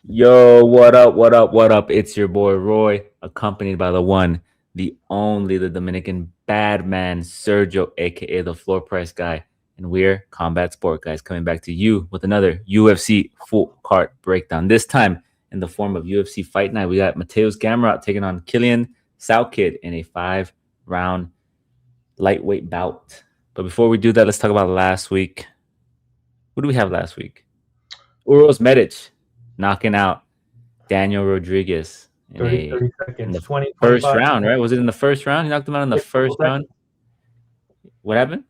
Yo, what up? What up? What up? It's your boy Roy, accompanied by the one, the only, the Dominican bad man, Sergio, aka the floor price guy. And we're Combat Sport Guys coming back to you with another UFC full card breakdown. This time in the form of UFC Fight Night. We got Mateus Gamrot taking on Killian Salkilld in a 5-round lightweight bout. But before we do that, let's talk about last week. What do we have last week? Uros Medic knocking out Daniel Rodriguez 30 in seconds, the 20, first 25. round, right? Was it in the first round? He knocked him out in the Yeah, couple first round. seconds. What happened?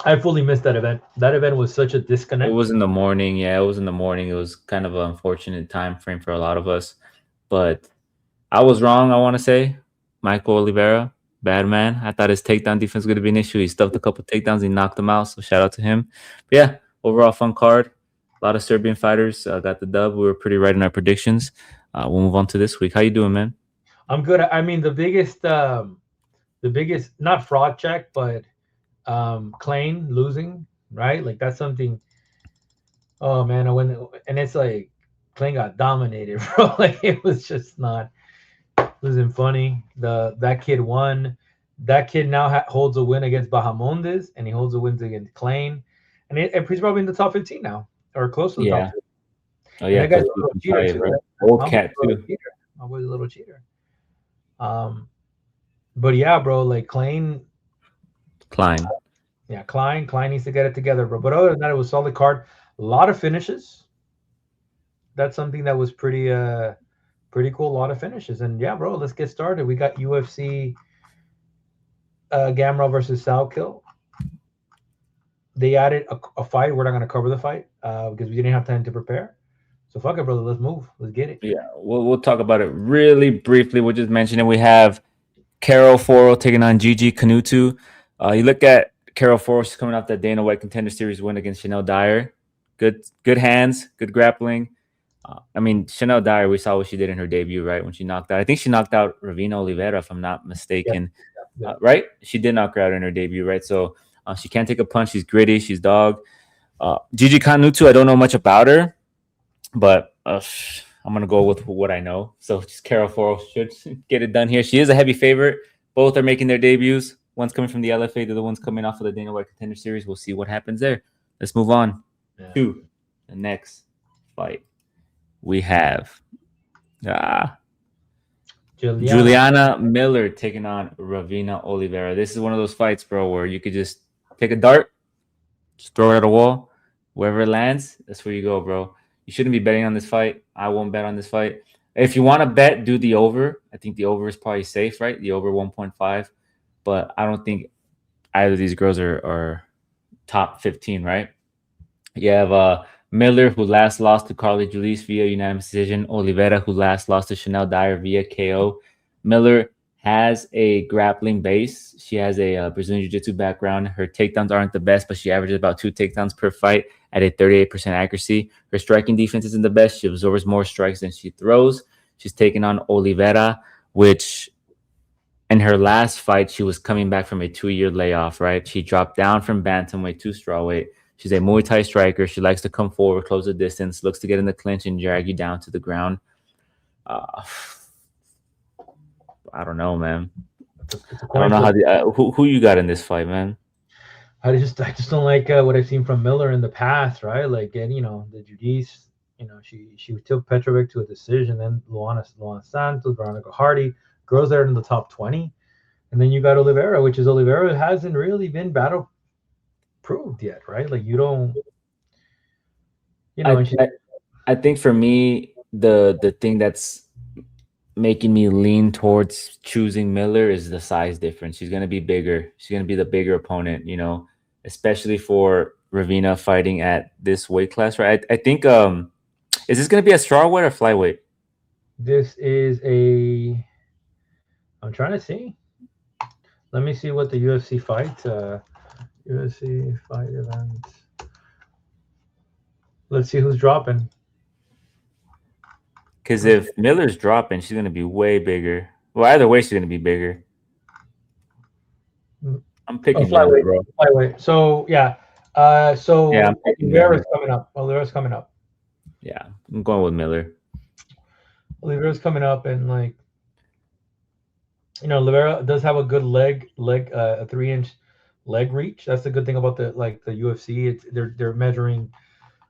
I fully missed that event. That event was such a It disconnect. was in the morning. Yeah, it was in the morning. It was kind of an unfortunate time frame for a lot of us, but I was wrong. I want to say Michael Oliveira, bad man. I thought his takedown defense was going to be an issue. He stuffed a couple takedowns. He knocked them out. So shout out to him. But yeah, overall fun card. A lot of Serbian fighters got the dub. We were pretty right in our predictions. We'll move on to this week. How you doing, man? I'm good. I mean, the biggest not fraud check, but Klein losing, right? Like that's something. Oh man, I went and it's like Klein got dominated, bro. Like it was just not. It wasn't funny. That kid won. That kid now holds a win against Bahamondes, and he holds a win against Klein, and he's probably in the top 15 now, or close to the top Yeah. 15. Oh And yeah, that guy's plus a you little can cheater fight, too. right? Right? Old My boy's cat a little too. cheater. My boy's a little cheater. Um, but yeah, bro, like Klein, Klein. yeah, Klein needs to get it together, bro. But other than that, it was solid card. A lot of finishes. That's something that was pretty cool. A lot of finishes, and yeah, bro, let's get started. We got UFC Gamrot versus Salkilld. They added a fight. We're not gonna cover the fight because we didn't have time to prepare. So fuck it, brother. Let's move. Let's get it. Yeah, we'll talk about it really briefly. We'll just mention it. We have Carol Foro taking on Gigi Canutu. You look at Carol Foro, she's coming off that Dana White Contender Series win against Chanel Dyer. Good hands, good grappling. I mean, Chanel Dyer, we saw what she did in her debut, right? When she knocked out, I think she knocked out Ravina Oliveira, if I'm not Yeah, mistaken, yeah. right? She did knock her out in her debut, right? So she can't take a punch. She's gritty. She's dog. Gigi Canutu, I don't know much about her, but I'm gonna go with what I know. So just Carol Foro should get it done here. She is a heavy favorite. Both are making their debuts. One's coming from the LFA, the other one's coming off of the Dana White Contender Series. We'll see what happens there. Let's move on Yeah. to the next fight. We have ah, Juliana. Juliana Miller taking on Ravina Oliveira. This is one of those fights, bro, where you could just take a dart, just throw it at a wall. Wherever it lands, that's where you go, bro. You shouldn't be betting on this fight. I won't bet on this fight. If you want to bet, do the over. I think the over is probably safe, right? The over 1.5. But I don't think either of these girls are top 15, right? You have Miller, who last lost to Carly Julice via unanimous decision. Oliveira, who last lost to Chanel Dyer via KO. Miller has a grappling base. She has a Brazilian Jiu-Jitsu background. Her takedowns aren't the best, but she averages about 2 takedowns per fight at a 38% accuracy. Her striking defense isn't the best. She absorbs more strikes than she throws. She's taken on Oliveira, which in her last fight, she was coming back from a 2-year layoff, right? She dropped down from bantamweight to strawweight. She's a Muay Thai striker. She likes to come forward, close the distance, looks to get in the clinch and drag you down to the ground. Uh, I don't know, man. It's a I don't coin know how flip. the who you got in this fight, man. I just don't like what I've seen from Miller in the past, right? Like, and the Judice, she took Petrovic to a decision, then Luana Santos, Veronica Hardy, girls that are in the top 20, and then you got Oliveira, which is Oliveira hasn't really been battle proved yet, right? Like you don't, I and she, I, I think for me, the thing that's making me lean towards choosing Miller is the size difference. She's gonna be bigger. She's gonna be the bigger opponent, especially for Ravina fighting at this weight class, right? I think is this gonna be a strawweight or flyweight? this is a. I'm trying to see. Let me see what the UFC fight. UFC fight event. Let's see who's dropping. Because if Miller's dropping, she's gonna be way bigger. Well, either way, she's gonna be bigger. I'm Oh, picking Miller, flyweight, bro. flyweight. So yeah, Yeah, so I'm picking Oliveira's Miller. coming up. Oliveira's coming up. Yeah, I'm going with Miller. Oliveira's coming up, and like Oliveira does have a good a 3 inch leg reach. That's the good thing about the UFC. It's they're measuring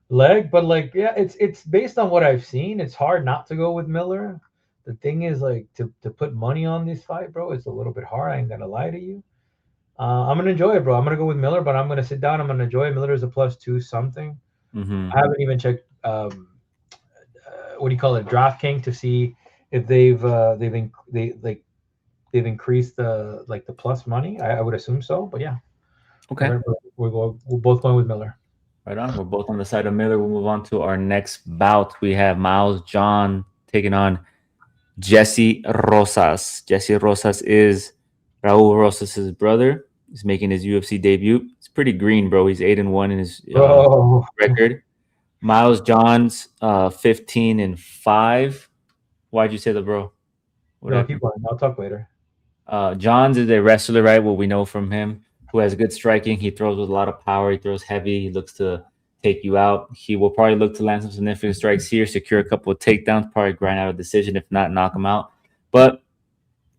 leg, but like yeah, it's based on what I've seen. It's hard not to go with Miller. The thing is like to put money on this fight, bro. It's a little bit hard. I ain't gonna lie to you. I'm gonna enjoy it, bro. I'm gonna go with Miller, but I'm gonna sit down. I'm gonna enjoy it. Miller is a +2 something. Mm-hmm. I haven't even checked what do you call it, DraftKings to see if they've increased the plus money. I would assume so, but yeah, Okay. we're both going with Miller. Right on. We're both on the side of Miller. We'll move on to our next bout. We have Miles John taking on Jesse Rosas. Jesse Rosas is Raul Rosas' brother. He's making his UFC debut. It's pretty green, bro. He's 8-1 in his Bro, record. Miles John's 15-5. Why'd you say that, bro? What no, keep happened? going. I'll talk later. Johns is a wrestler, right? What we know from him, who has good striking. He throws with a lot of power. He throws heavy. He looks to take you out. He will probably look to land some significant strikes here, secure a couple of takedowns, probably grind out a decision. If not, knock him out. But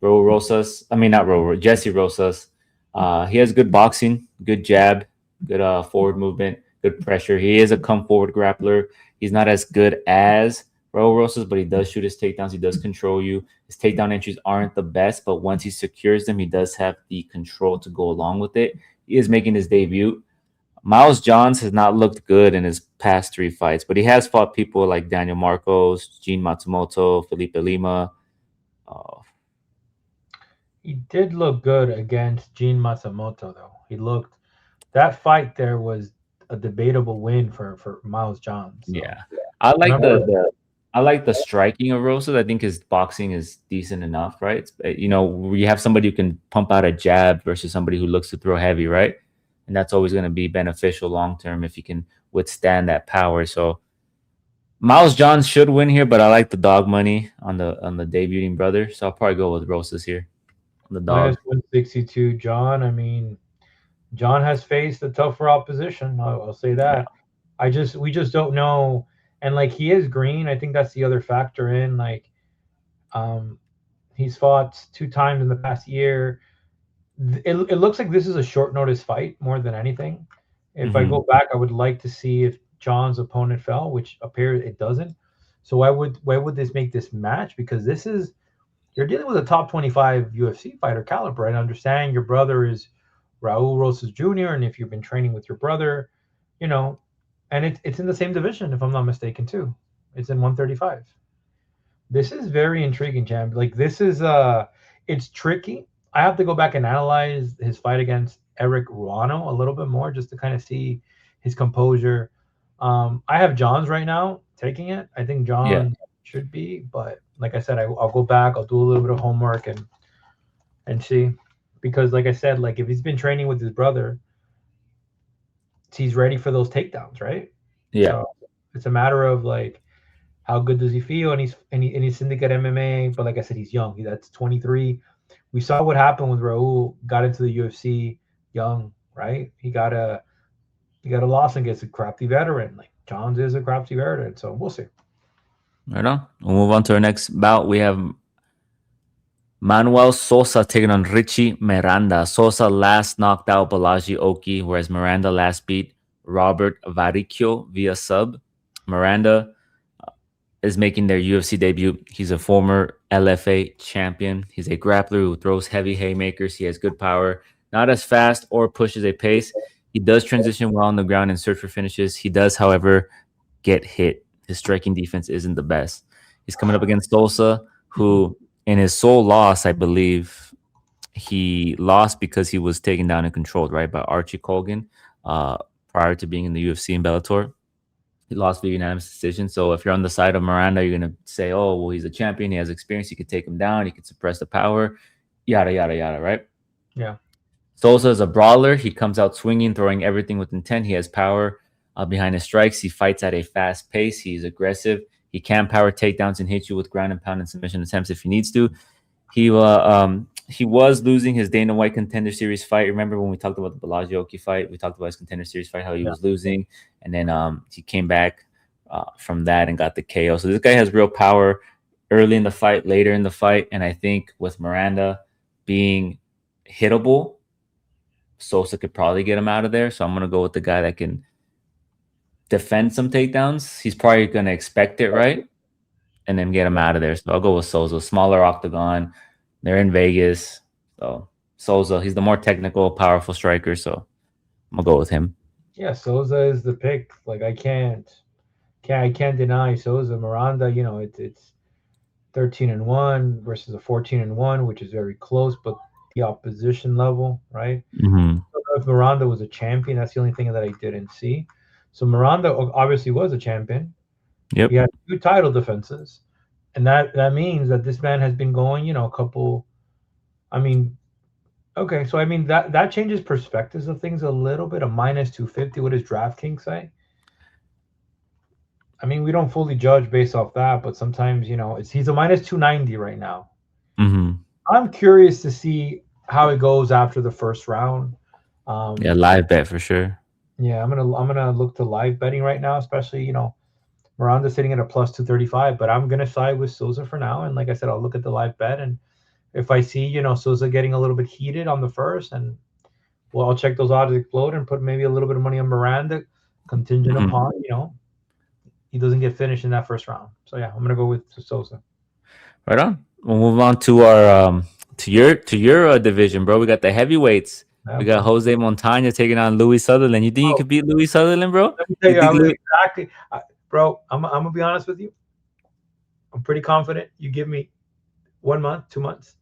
Raul Rosas, I mean not Raul, Jesse Rosas. He has good boxing, good jab, good forward movement, good pressure. He is a come forward grappler. He's not as good as Raul Rosas, but he does shoot his takedowns. He does control you. His takedown entries aren't the best, but once he secures them, he does have the control to go along with it. He is making his debut. Miles Johns has not looked good in his past 3 fights, but he has fought people like Daniel Marcos, Gene Matsumoto, Felipe Lima. Uh, He did look good against Gene Matsumoto, though. That fight there was a debatable win for Miles John. So Yeah, I like remember, I like the striking of Rosas. I think his boxing is decent enough, right? You have somebody who can pump out a jab versus somebody who looks to throw heavy, right? And that's always going to be beneficial long term if you can withstand that power. So Miles John should win here, but I like the dog money on the debuting brother, so I'll probably go with Rosas here on the minus dog. 162, John. I mean, John has faced a tougher opposition. I'll say Yeah, that. We just don't know. And like he is green. I think that's the other factor in. Like, um, he's fought 2 times in the past year. It looks like this is a short notice fight more than anything. If I hmm go back, I would like to see if John's opponent fell, which appears it doesn't. So why would this make this match? Because this is you're dealing with a top 25 UFC fighter caliber. And understand your brother is Raul Rosas Jr. And if you've been training with your brother, you know, and it's in the same division, if I'm not mistaken, too. It's in 135. This is very intriguing, champ. Like this is it's tricky. I have to go back and analyze his fight against Eric Ruano a little bit more just to kind of see his composure. I have John's right now taking it. I think yeah, John should be, but like I said, I'll go back. I'll do a little bit of homework and see, because like I said, like if he's been training with his brother, he's ready for those takedowns, right? yeah, So it's a matter of like how good does he feel, and he's syndicate MMA, but like I said, he's young. That's 23. We saw what happened when Raul got into the UFC young, right? He got a loss against a crafty veteran. Like Johns is a crafty veteran, so we'll see. right on. We'll move on to our next bout. We have Manuel Sosa taking on Richie Miranda. Sosa last knocked out Balaji Oki, whereas Miranda last beat Robert Varicchio via sub. Miranda is making their UFC debut. He's a former LFA champion. He's a grappler who throws heavy haymakers. He has good power, not as fast or pushes a pace. He does transition well on the ground and search for finishes. He does, however, get hit. His striking defense isn't the best. He's coming up against Sosa, who in his sole loss, I believe, he lost because he was taken down and controlled, right, by Archie Colgan uh, prior to being in the UFC and Bellator. He lost via unanimous decision. So if you're on the side of Miranda, you're gonna say, "Oh, well, he's a champion. He has experience. He could take him down. He could suppress the power, yada yada yada." Right? Yeah. Sosa is a brawler. He comes out swinging, throwing everything with intent. He has power behind his strikes. He fights at a fast pace. He's aggressive. He can power takedowns and hit you with ground and pound and submission attempts if he needs to. He was losing his Dana White Contender Series fight. Remember when we talked about the Bellagio fight? We talked about his Contender Series fight, how he Yeah. was losing, and then he came back from that and got the KO. So this guy has real power early in the fight, later in the fight, and I think with Miranda being hittable, Sosa could probably get him out of there. So I'm gonna go with the guy that can defend some takedowns. He's probably gonna expect it, right? And then get him out of there. So I'll go with Souza. Smaller octagon. They're in Vegas. So Souza, he's the more technical, powerful striker. So I'm gonna go with him. Yeah, Souza is the pick. Like I can't deny Souza. Miranda, it's 13-1 versus a 14-1, which is very close, but the opposition level, right? Mm-hmm. I don't know if Miranda was a champion. That's the only thing that I didn't see. So Miranda obviously was a champion. He Yep. had 2 title defenses, and that means that this man has been going, a couple. I mean, okay, so I mean that changes perspectives of things a little bit. A minus 250. What does DraftKings say? I mean, we don't fully judge based off that, but sometimes he's a minus 290 right now. Mm-hmm. I'm curious to see how it goes after the first round. Yeah, Um, live bet for sure. yeah, I'm gonna look to live betting right now, especially Miranda sitting at a plus 235, but I'm gonna side with Souza for now. And like I said, I'll look at the live bet, and if I see Souza getting a little bit heated on the first, and well, I'll check those odds explode and put maybe a little bit of money on Miranda, contingent Mm-hmm. upon he doesn't get finished in that first round. So yeah, I'm gonna go with Souza. Right on. We'll move on to our to your division, bro. We got the heavyweights. Yeah, We got bro. Jose Montana taking on Louis Sutherland. You think you Bro, could beat Louis Sutherland, bro? let me tell You you think how Louis? exactly, bro. I'm gonna be honest with you. I'm pretty confident. You give me 1 month, 2 months,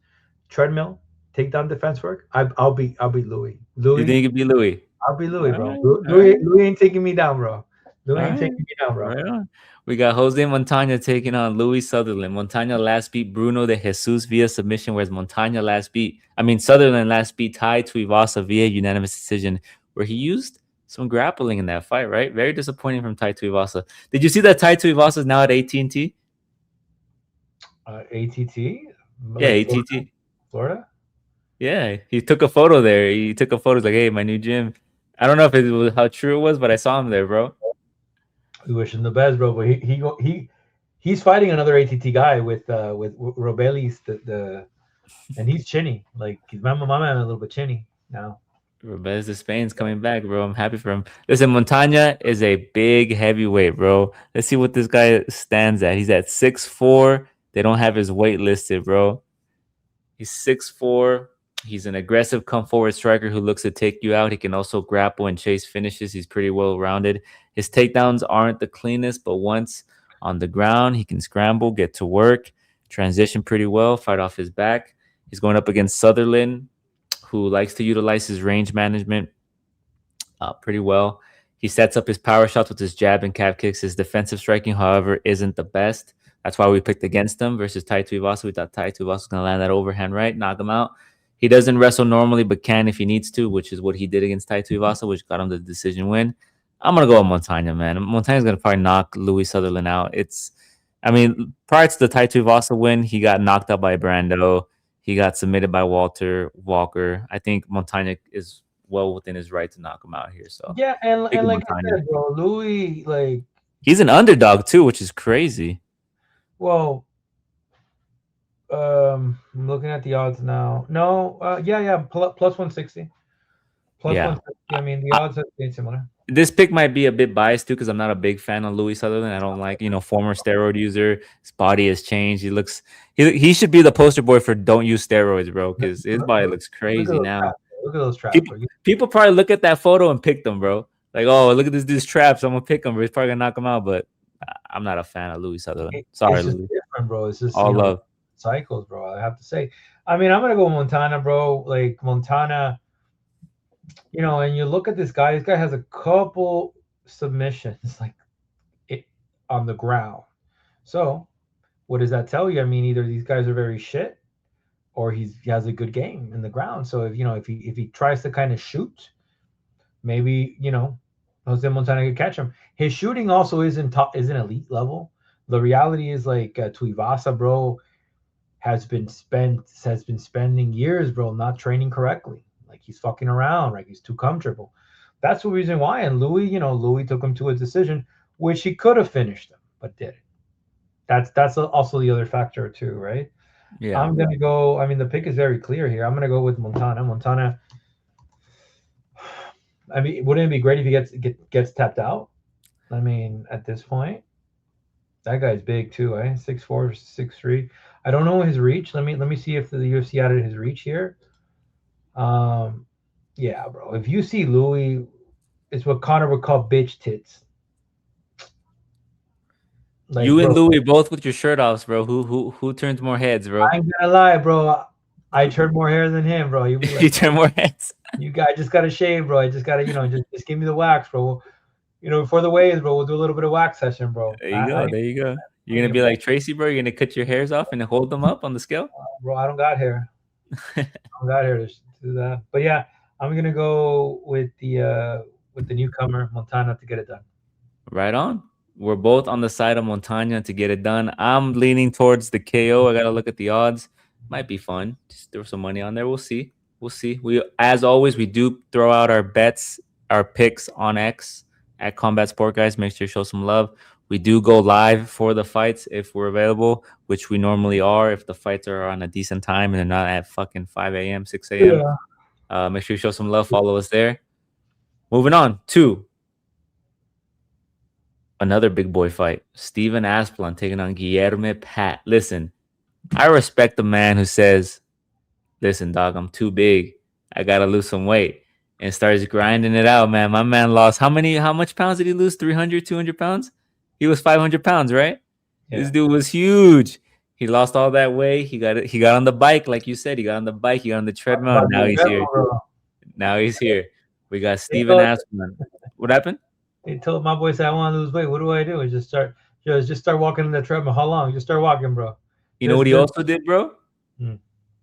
treadmill, takedown defense work. I'll be Louis. You think you could beat Louis? I'll be All Louis, bro. right, all Louis, right, Louis ain't taking me down, bro. Louis all ain't right. taking me down, bro. Right on. We got Jose Montana taking on Louis Sutherland. Montana last beat Bruno de Jesus via submission, whereas Sutherland last beat Tai Tuivasa via unanimous decision, where he used some grappling in that fight, right? Very disappointing from Tai Tuivasa. Did you see that Tai Tuivasa is now at AT&T? ATT, Yeah, like Florida. ATT. Florida. Yeah, he took a photo there. He took a photo. He's like, hey, my new gym. I don't know if it was how true it was, but I saw him there, bro. We wish him the best, bro. But he's fighting another ATT guy with Robelis, and he's chinny. Like he's my man a little bit chinny now. Robes de Spain's coming back, bro. I'm happy for him. Listen, Montana is a big heavyweight, bro. Let's see what this guy stands at. He's at 6'4". They don't have his weight listed, bro. He's 6'4". He's an aggressive come forward striker who looks to take you out. He can also grapple and chase finishes. He's pretty well rounded. His takedowns aren't the cleanest, but once on the ground, he can scramble, get to work, transition pretty well, fight off his back. He's going up against Sutherland, who likes to utilize his range management pretty well. He sets up his power shots with his jab and calf kicks. His defensive striking, however, isn't the best. That's why we picked against him versus Tai Tuivasa. We thought Tai Tuivasa was going to land that overhand right, knock him out. He doesn't wrestle normally, but can if he needs to, which is what he did against Tai Tuivasa, which got him the decision win. I'm going to go with Montana, man. Montana's going to probably knock Louis Sutherland out. Prior to the Tai Tuivasa win, he got knocked out by Brando. He got submitted by Walker. I think Montana is well within his right to knock him out here. So Yeah, and taking like I Montana. said, bro, Louis, like, He's an underdog too, which is crazy. well, I'm looking at the odds now. No, yeah, plus 160. Plus Yeah. 160. I mean, the odds have been similar. This pick might be a bit biased too because I'm not a big fan of Louis Sutherland. I don't like, former steroid user. His body has changed. He should be the poster boy for don't use steroids, bro, because his body looks Look at crazy those now. traps. Look at those traps, People, bro. people probably look at that photo and pick them, bro. Like, oh, look at this dude's traps. I'm gonna pick him, but he's probably gonna knock him out. But I'm not a fan of Louis Sutherland. Sorry, It's just Louis. different, bro. It's just All love. cycles, bro. I have to say. I mean, I'm gonna go Montana, bro. Like Montana, and you look at this guy. This guy has a couple submissions, like it on the ground. So, what does that tell you? I mean, either these guys are very shit, or he has a good game in the ground. So if he tries to kind of shoot, maybe Jose Montana could catch him. His shooting also isn't elite level. The reality is like Tuivasa, bro, has been spending years, bro, not training correctly. Like he's fucking around, like he's too comfortable. That's the reason why. And Louis took him to a decision, which he could have finished him, but didn't. That's also the other factor too, right? Yeah. I'm gonna go. I mean, the pick is very clear here. I'm gonna go with Montana. Montana. I mean, wouldn't it be great if he gets tapped out? I mean, at this point, that guy's big too, eh? 6'4", 6'3". I don't know his reach. Let me see if the UFC added his reach here. Um, yeah, bro. If you see Louis, it's what Connor would call bitch tits. Like, You and bro, Louis both with your shirt off, bro. Who turns more heads, bro? I ain't gonna lie, bro. I turn more hair than him, bro. You'll be You like, turn more heads. you guys just gotta shave, bro. I just gotta, just give me the wax, bro. Before the waves, bro, we'll do a little bit of wax session, bro. There you go. There you go. I You're gonna ain't be like Tracy, bro. You're gonna cut your hairs off and hold them up on the scale. bro. I don't got hair. I don't got hair to do that. But yeah, I'm gonna go with the newcomer Montana to get it done. Right on. We're both on the side of Montana to get it done. I'm leaning towards the KO. I gotta look at the odds. Might be fun. Just throw some money on there. We'll see. We'll see. We, as always, we do throw out our bets, our picks on X at Combat Sport, guys. Make sure you show some love. We do go live for the fights if we're available, which we normally are if the fights are on a decent time and they're not at fucking 5 a.m., 6 a.m. Make sure you show some love. Follow us there. Moving on to another big boy fight. Steven Asplan taking on Guillermo Pat. Listen, I respect the man who says, listen, dog, I'm too big. I got to lose some weight. And starts grinding it out, man. My man lost how much pounds did he lose? 300, 200 pounds? He was 500 pounds, right? Yeah. This dude was huge. He lost all that weight. He got on the bike, like you said. He got on the bike. He got on the treadmill. And now he's here. Now he's here. We got Steven Asplan. What happened? He told my boy, "Say I want to lose weight. What do I do? Just start walking in the treadmill. How long? Just start walking, bro." You know what he also did, bro? Hmm.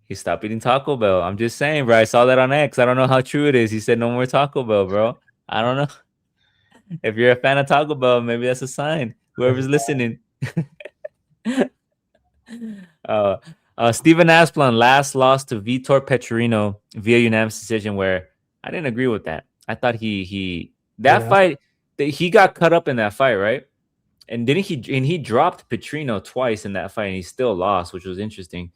He stopped eating Taco Bell. I'm just saying, bro. I saw that on X. I don't know how true it is. He said no more Taco Bell, bro. I don't know. If you're a fan of Taco Bell, maybe that's a sign. Whoever's listening. Steven Asplan last lost to Vitor Petrino via unanimous decision, where I didn't agree with that. I thought fight that he got cut up in that fight, right? And he dropped Petrino twice in that fight, and he still lost, which was interesting.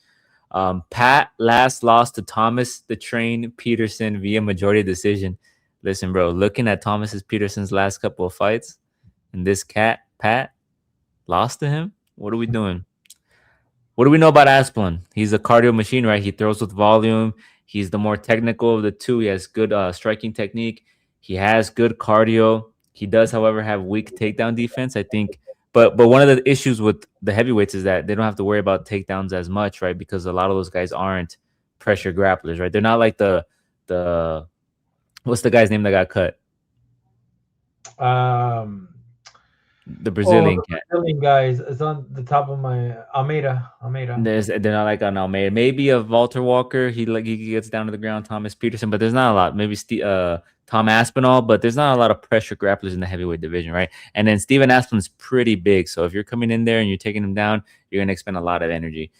Pat last lost to Thomas the Train Peterson via majority decision. Listen, bro, looking at Peterson's last couple of fights, and this cat Pat lost to him. What are we doing? What do we know about Asplan? He's a cardio machine, right? He throws with volume. He's the more technical of the two. He has good striking technique. He has good cardio. He does, however, have weak takedown defense, I think. But one of the issues with the heavyweights is that they don't have to worry about takedowns as much, right? Because a lot of those guys aren't pressure grapplers, right? They're not like the what's the guy's name that got cut? The Brazilian cat. Brazilian guys. It's on the top of my Almeida. They're not like an Almeida. Maybe a Walter Walker. He gets down to the ground. Thomas Peterson, but there's not a lot. Maybe Tom Aspinall, but there's not a lot of pressure grapplers in the heavyweight division, right? And then Steven Aspin's pretty big, so if you're coming in there and you're taking him down, you're gonna expend a lot of energy.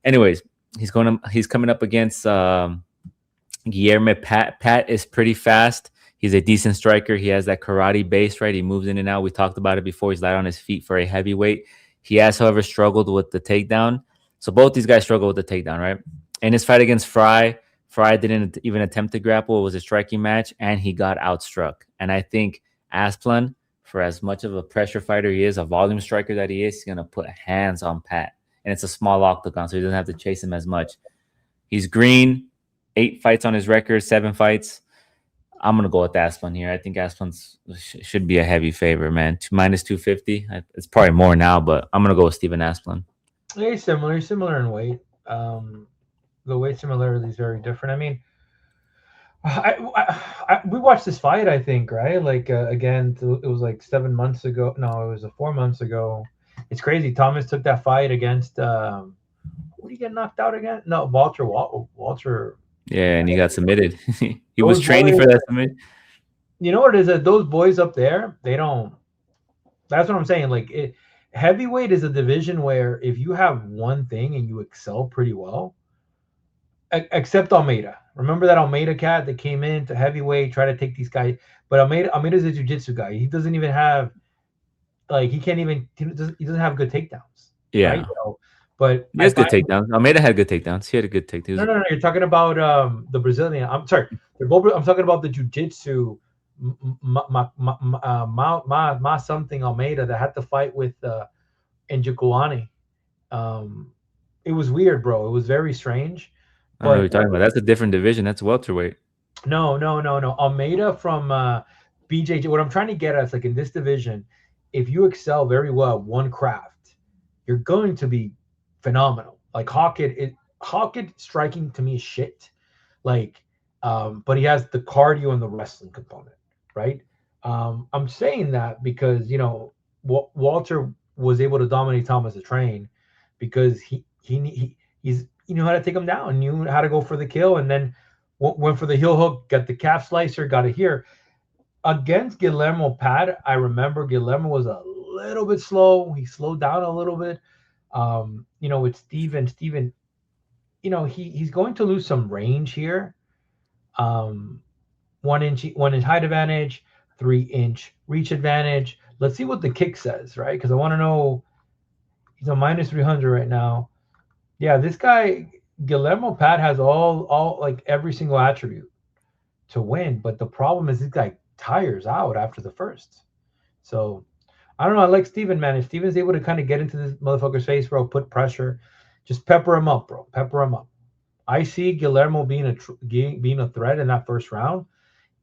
Anyways, he's coming up against Guillermo Pat. Pat is pretty fast. He's a decent striker. He has that karate base, right? He moves in and out. We talked about it before. He's light on his feet for a heavyweight. He has, however, struggled with the takedown. So both these guys struggle with the takedown, right? In his fight against Fry didn't even attempt to grapple. It was a striking match, and he got outstruck. And I think Asplan, for as much of a pressure fighter he is, a volume striker that he is, he's going to put hands on Pat. And it's a small octagon, so he doesn't have to chase him as much. He's green, 8 fights on his record, 7 fights. I'm going to go with Asplan here. I think Asplan should be a heavy favorite, man. Minus 250. It's probably more now, but I'm going to go with Steven Asplan. He's similar in weight. The weight similarity is very different. I mean, we watched this fight, I think, right? Like, again, it was like 7 months ago. No, it was 4 months ago. It's crazy. Thomas took that fight against, what did he get knocked out again? No, Walter. Yeah, and he got submitted. He was training for that submission. You know what it is? That those boys up there, they don't. That's what I'm saying. Like, heavyweight is a division where if you have one thing and you excel pretty well, except Almeida. Remember that Almeida cat that came in to heavyweight, try to take these guys. But Almeida's a jiu-jitsu guy. He doesn't even have like he can't even he doesn't have good takedowns, right? Yeah. But He has if I good takedowns. Almeida had good takedowns. He had a good takedown. no, you're talking about the Brazilian. I'm sorry, they're both. I'm talking about the jiu-jitsu ma something Almeida that had to fight with Njokuani. Um, it was weird, bro. It was very strange. I don't know what you're But talking about. That's a different division. That's welterweight. no. Almeida from BJJ. What I'm trying to get at is like in this division, if you excel very well at one craft, you're going to be phenomenal. Like Hawkett striking to me is shit. Like, but he has the cardio and the wrestling component, right? I'm saying that because Walter was able to dominate Thomas the Train because he knew how to take him down, knew how to go for the kill, and then went for the heel hook, got the calf slicer, got it here. Against Guillermo Pad, I remember Guillermo was a little bit slow. He slowed down a little bit. With Steven, he's going to lose some range here. Um, 1 inch height advantage, 3 inch reach advantage. Let's see what the kick says, right? Because I want to know. He's a minus 300 right now. Yeah, this guy Guillermo Pat has all like every single attribute to win, but the problem is this guy tires out after the first. So I don't know. I like Steven, man. If Steven's able to kind of get into this motherfucker's face, bro, put pressure, just pepper him up, bro. Pepper him up. I see Guillermo being a threat in that first round,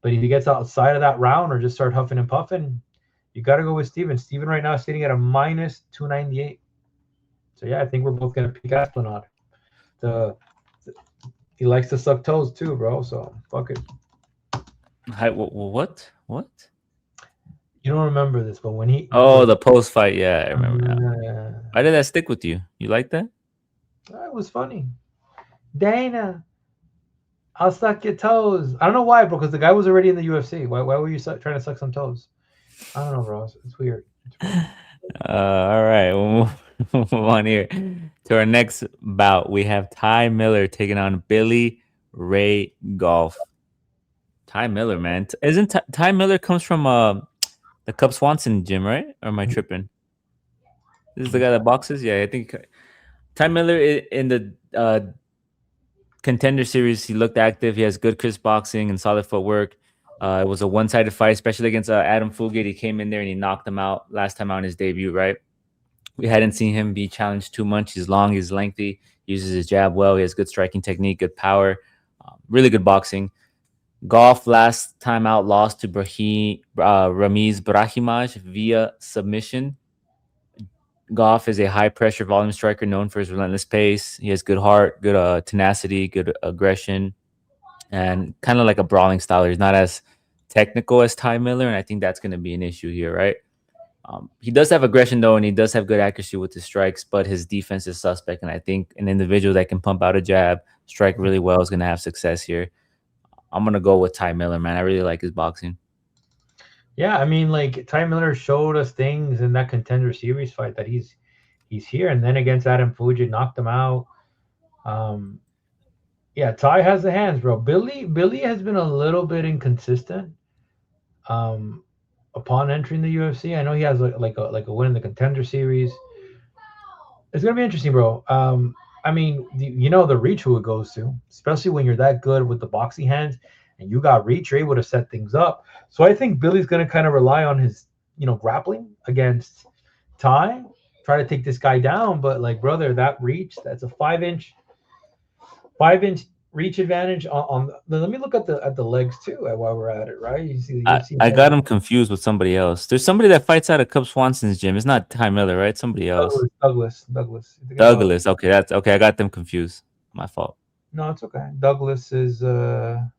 but if he gets outside of that round or just start huffing and puffing, you got to go with Steven. Steven right now is sitting at a minus 298. So yeah, I think we're both gonna pick Esplanade. The he likes to suck toes too, bro. So fuck it. What? What? You don't remember this, but when he Oh, the post fight. Yeah, I remember now. uh, Why did that stick with you? You like that? it was funny. Dana, I'll suck your toes. I don't know why, bro, because the guy was already in the UFC. Why were you trying to suck some toes? I don't know, bro. It's weird. It's weird. All right, we'll move on here to our next bout. We have Ty Miller taking on Billy Ray Golf. Ty Miller, man, isn't Ty Miller comes from the Cub Swanson gym, right? Or am I tripping? This is the guy that boxes. Yeah, I think Ty Miller in the contender series, he looked active. He has good crisp boxing and solid footwork. It was a one-sided fight, especially against Adam Fulgate. He came in there and he knocked him out last time out in his debut, right? We hadn't seen him be challenged too much. He's long, he's lengthy, he uses his jab well. He has good striking technique, good power, really good boxing. Golf last time out lost to Ramiz Brahimaj via submission. Goff is a high pressure volume striker known for his relentless pace. He has good heart, good tenacity, good aggression, and kind of like a brawling style. He's not as technical as Ty Miller, and I think that's going to be an issue here, right? He does have aggression though, and he does have good accuracy with his strikes, but his defense is suspect. And I think an individual that can pump out a jab, strike really well, is going to have success here. I'm going to go with Ty Miller, man. I really like his boxing. Yeah, I mean, like Ty Miller showed us things in that contender series fight that he's here, and then against Adam Fuji knocked him out. Yeah, Ty has the hands, bro. Billy has been a little bit inconsistent. Upon entering the UFC, I know he has like a win in the contender series. It's gonna be interesting, bro. I mean, the reach who it goes to, especially when you're that good with the boxing hands and you got reach, you're able to set things up. So I think Billy's gonna kind of rely on his, grappling against Ty, try to take this guy down. But like, brother, that reach, that's a 5 inch reach advantage on let me look at the legs too while we're at it, right? You see the UFC I got head. him confused with somebody else. There's somebody that fights out of Cub Swanson's gym. It's not Ty Miller, right? Somebody else. Douglas. You're thinking about Douglas. Okay, that's okay. I got them confused. My fault. no, it's okay. Douglas is damn,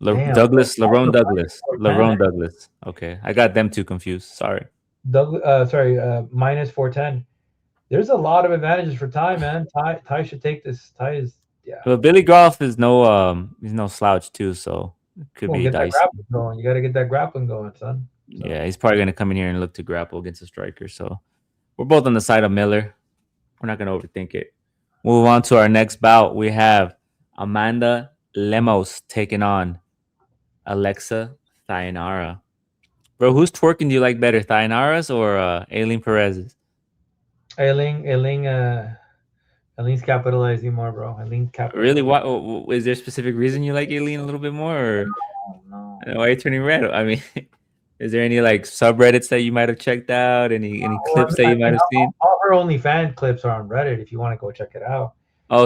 bro. Douglas, Lerone Also Douglas. -410. Lerone Douglas. Okay, I got them two confused. Sorry. Doug, sorry, minus 410. There's a lot of advantages for Ty, man. Ty should take this. Ty is yeah. But Billy Golf is he's no slouch too, so it could Well, be get that dicey. grappling going. You got to get that grappling going, son. So Yeah, he's probably gonna come in here and look to grapple against a striker. So we're both on the side of Miller. We're not gonna overthink it. Move on to our next bout. We have Amanda Lemos taking on Alexa Thainara. Bro, who's twerking do you like better, Thainara's or Aileen Perez's? Aileen's capitalizing more, bro. Aileen's Really? capitalizing. What is there a specific reason you like Aileen a little bit more, or Oh, no. why are you turning red? I mean, is there any like subreddits that you might have checked out? Any Well, clips that I you might mean, have seen? all her OnlyFans clips are on Reddit if you want to go check it out.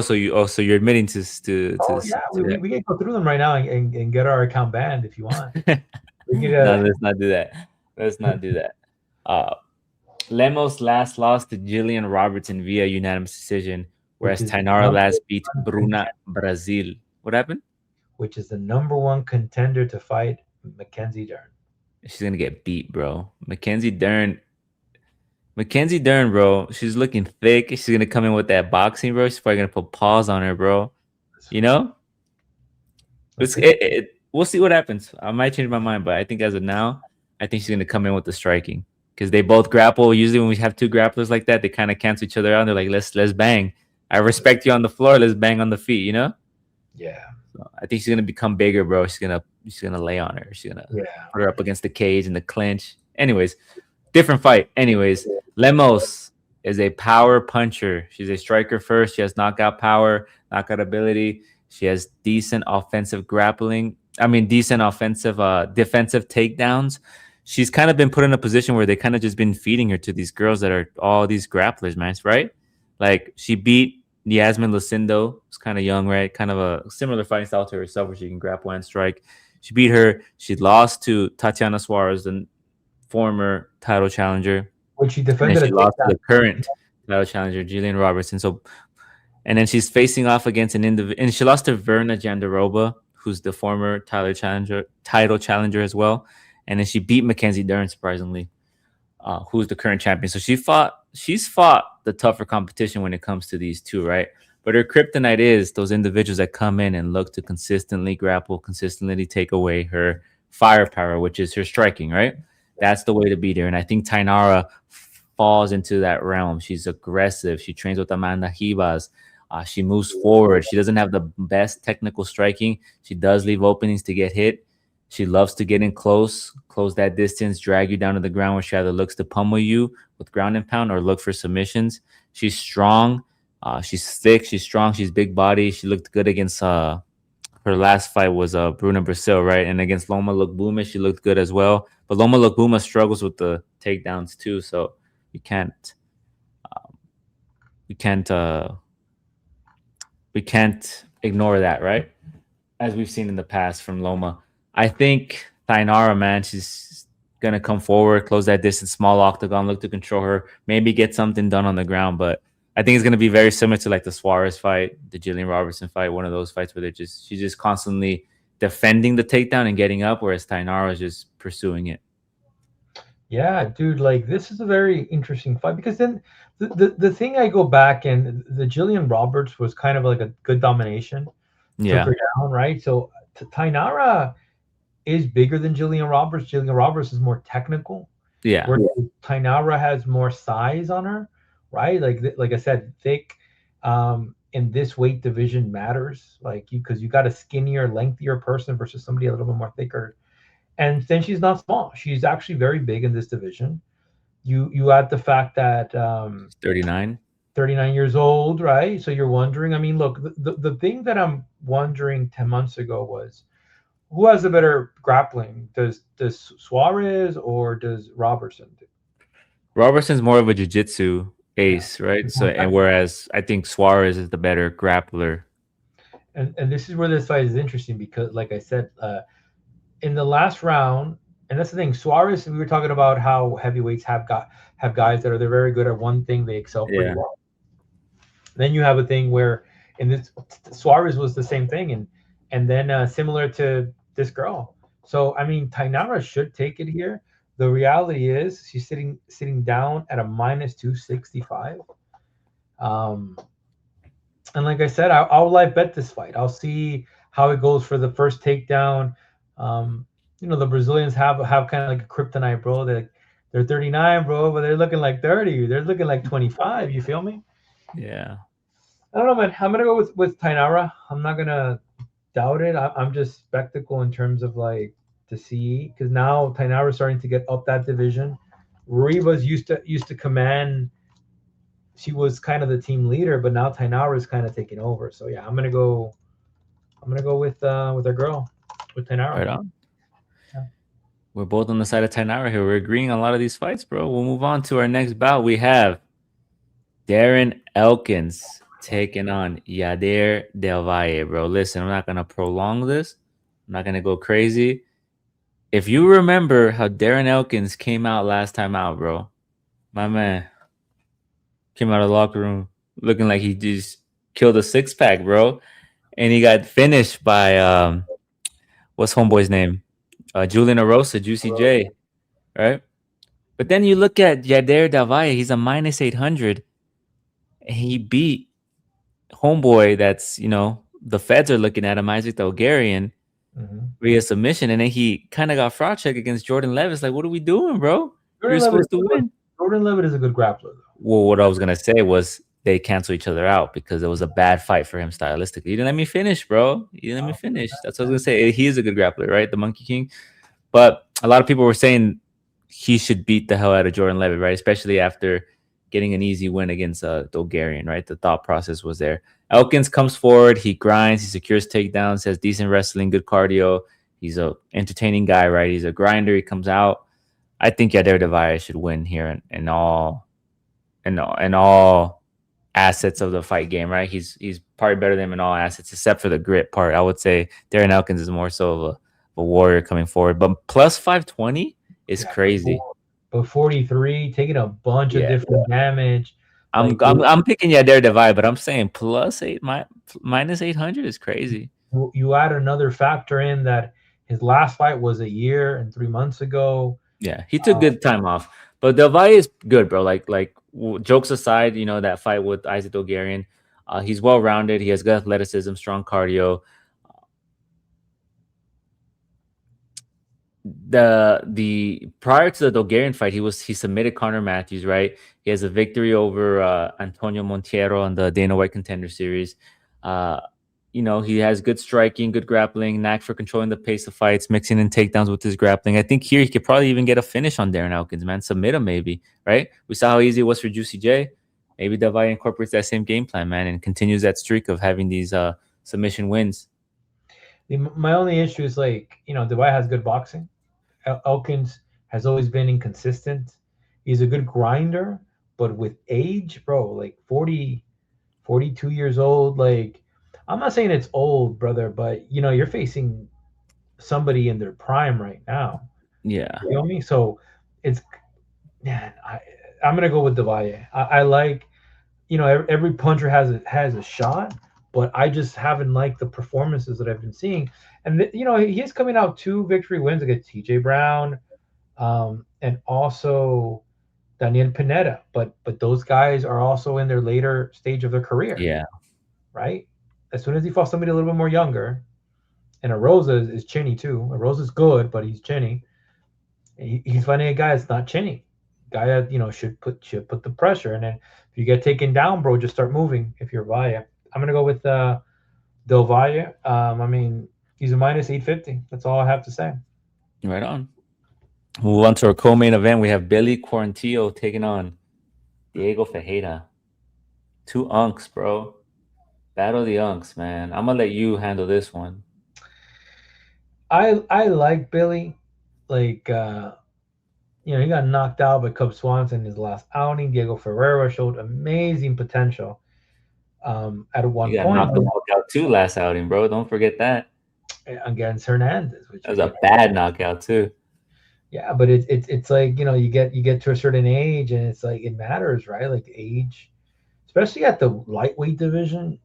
So you're admitting Oh yeah, to that. we can go through them right now and get our account banned if you want. We could, No, let's not do that. Let's not do that. Uh, Lemos last lost to Jillian Robertson via unanimous decision, which whereas is the Tainara number last beat one Bruna Brazil. What happened? which is the number one contender to fight Mackenzie Dern. She's gonna get beat, bro. Mackenzie Dern, bro. She's looking thick. She's gonna come in with that boxing, bro. She's probably gonna put paws on her, bro. You know, Let's see. we'll see what happens. I might change my mind, but I think as of now, I think she's gonna come in with the striking because they both grapple. Usually, when we have two grapplers like that, they kind of cancel each other out. They're like, let's bang. I respect you on the floor. Let's bang on the feet. You know. Yeah, So I think she's gonna become bigger, bro. She's gonna lay on her. She's gonna yeah. put her up against the cage in the clinch. Anyways, different fight. Anyways, Lemos is a power puncher. She's a striker first. She has knockout power, knockout ability. She has decent offensive grappling. I mean, decent offensive, defensive takedowns. She's kind of been put in a position where they kind of just been feeding her to these girls that are all these grapplers, man. Right? Like she beat Yasmin Lucindo. It's kind of young, right? Kind of a similar fighting style to herself, where she can grapple and strike. She beat her. She lost to Tatiana Suarez, the former title challenger, Which she and then defended a she lost to takedown. the current title challenger, Jillian Robertson. So, and then she's facing off against an individual, and she lost to Verna Jandaroba, who's the former title challenger as well. And then she beat Mackenzie Dern, surprisingly, who's the current champion. So she's fought the tougher competition when it comes to these two, right? But her kryptonite is those individuals that come in and look to consistently grapple, consistently take away her firepower, which is her striking, right? That's the way to beat her. And I think Tainara falls into that realm. She's aggressive. She trains with Amanda Hibas. She moves forward. She doesn't have the best technical striking. She does leave openings to get hit. She loves to get in close that distance, drag you down to the ground where she either looks to pummel you with ground and pound or look for submissions. She's strong. She's thick. She's strong. She's big body. She looked good against her last fight was Bruna Brazil, right? And against Loma Lookbooma, she looked good as well. But Loma Lookbooma struggles with the takedowns too, so we can't we can't we can't ignore that, right? As we've seen in the past from Loma. I think Thainara, man, she's gonna come forward, close that distance, small octagon, look to control her, maybe get something done on the ground. But I think it's gonna be very similar to like the Suarez fight, the Jillian Robertson fight, one of those fights where she's just constantly defending the takedown and getting up, whereas Tainara is just pursuing it. Yeah, dude, like this is a very interesting fight because then the thing I go back and the Jillian Roberts was kind of like a good domination, took Yeah, her down, right? So Tainara is bigger than Jillian Roberts. Jillian Roberts is more technical, yeah, where Tainara has more size on her, right? Like I said, thick in this weight division matters, like you because you got a skinnier, lengthier person versus somebody a little bit more thicker. And then she's not small. She's actually very big in this division. You add the fact that she's 39. 39 years old, right? So you're wondering. I mean, look, the thing that I'm wondering 10 months ago was who has the better grappling? Does Suarez or does Robertson do? Robertson's more of a jiu-jitsu Yeah, ace, right? it's So more and technical. whereas I think Suarez is the better grappler. And this is where this fight is interesting because, like I said, in the last round, and that's the thing. Suarez, we were talking about how heavyweights have guys that are they're very good at one thing, they excel pretty Yeah. well. Then you have a thing where in this Suarez was the same thing, and then similar to this girl. So I mean, Tainara should take it here. The reality is she's sitting down at a minus 265. Um, and like I said, I'll live bet this fight. I'll see how it goes for the first takedown. Um, the Brazilians have kind of like a kryptonite, bro. They're 39, bro, but they're looking like 30. They're looking like 25. You feel me? Yeah. I don't know, man. I'm gonna go with Tainara. I'm not gonna doubt it. I'm just spectacle in terms of like to see, because now Tainara is starting to get up that division. Rivas used to command. She was kind of the team leader, but now Tainara is kind of taking over. So yeah, I'm gonna go. I'm gonna go with our girl, with Tainara. Right on. Yeah. We're both on the side of Tainara here. We're agreeing on a lot of these fights, bro. We'll move on to our next bout. We have Darren Elkins taking on Yadir Del Valle, bro. Listen, I'm not gonna prolong this. I'm not gonna go crazy. If you remember how Darren Elkins came out last time out, bro, my man came out of the locker room looking like he just killed a 6 pack, bro. And he got finished by what's homeboy's name? Julian Arosa, Juicy J, right? But then you look at Yadir Del Valle, he's a minus 800. And he beat homeboy that's, the feds are looking at him, Isaac Bulgarian, Mm-hmm. via submission. And then he kind of got fraud check against Jordan Levis. Like, what are we doing, bro? You're Jordan Levitt, supposed to win. Jordan Levitt is a good grappler, though. Well, what I was gonna say was they cancel each other out because it was a bad fight for him stylistically. You didn't let me finish, bro. You didn't let me finish. That's what I was gonna say. He is a good grappler, right? The Monkey King. But a lot of people were saying he should beat the hell out of Jordan Levitt, right? Especially after getting an easy win against Bulgarian, right? The thought process was there. Elkins comes forward, he grinds, he secures takedowns, has decent wrestling, good cardio. He's a entertaining guy, right? He's a grinder. He comes out. I think Yadir Del Valle should win here in all assets of the fight game, right? He's probably better than him in all assets except for the grit part. I would say Darren Elkins is more so of a warrior coming forward, but plus 520 is crazy. But 43, taking a bunch of Yeah. different damage. I'm picking Yadir Del Valle, but I'm saying minus 800 is crazy. You add another factor in that his last fight was a year and 3 months ago. Yeah, he took good time off, but Del Valle is good, bro. Jokes aside, that fight with Isaac Bulgarian, he's well rounded. He has good athleticism, strong cardio. The prior to the Bulgarian fight, he submitted Connor Matthews, right? He has a victory over Antonio Monteiro on the Dana White Contender Series. He has good striking, good grappling, knack for controlling the pace of fights, mixing in takedowns with his grappling. I think here he could probably even get a finish on Darren Elkins, man. Submit him maybe, right? We saw how easy it was for Juicy J. Maybe Del Valle incorporates that same game plan, man, and continues that streak of having these submission wins. My only issue is Del Valle has good boxing. Elkins has always been inconsistent. He's a good grinder, but with age, bro, 40, 42 years old, I'm not saying it's old, brother, but you're facing somebody in their prime right now. Yeah. You know me? So it's, man, I'm gonna go with Del Valle. I like, every puncher has a shot, but I just haven't liked the performances that I've been seeing. And he's coming out 2 victory wins against T.J. Brown, and also Daniel Pineda. But those guys are also in their later stage of their career. Yeah. Right. As soon as he fought somebody a little bit more younger, and Arosa is chinny too. Arosa's good, but he's chinny. He's fighting a guy that's not chinny. Guy that should put the pressure, and then if you get taken down, bro, just start moving. If you're Valle, I'm gonna go with Del Valle. I mean, he's a minus 850. That's all I have to say. Right on. Move on to our co-main event. We have Billy Quarantillo taking on Diego Ferreira. 2 unks, bro. Battle of the unks, man. I'm gonna let you handle this one. I like Billy. He got knocked out by Cub Swanson in his last outing. Diego Ferreira showed amazing potential. At one You got point, knocked the fuck out too last outing, bro. Don't forget that. Against Hernandez, which That was a bad knockout too. Yeah, but it's like you get to a certain age, and it's like it matters, right? Like age, especially at the lightweight division.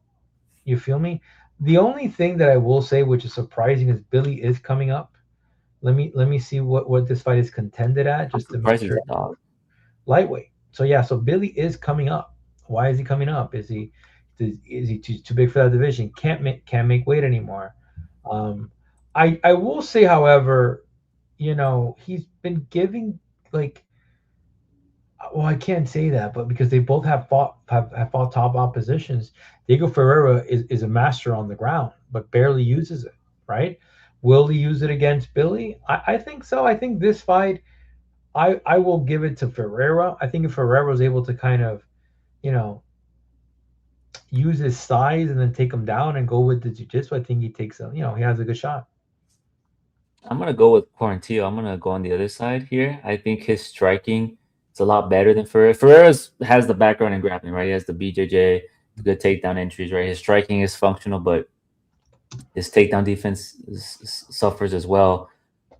You feel me? The only thing that I will say, which is surprising, is Billy is coming up. Let me see what this fight is contended at, just to make sure. Lightweight. So yeah, so Billy is coming up. Why is he coming up? Is he too big for that division? Can't make weight anymore. I will say, however, he's been giving well, I can't say that, but because they both have fought top oppositions, Diego Ferreira is a master on the ground, but barely uses it, right? Will he use it against Billy? I think so. I think this fight, I will give it to Ferreira. I think if Ferreira was able to kind of, you know, use his size and then take him down and go with the jiu-jitsu, I think he takes a, he has a good shot. I'm gonna go with Quarantillo. I'm gonna go on the other side here. I think his striking is a lot better than Ferreira. Ferreira's has the background in grappling, right? He has the BJJ, the good takedown entries, right? His striking is functional, but his takedown defense suffers as well.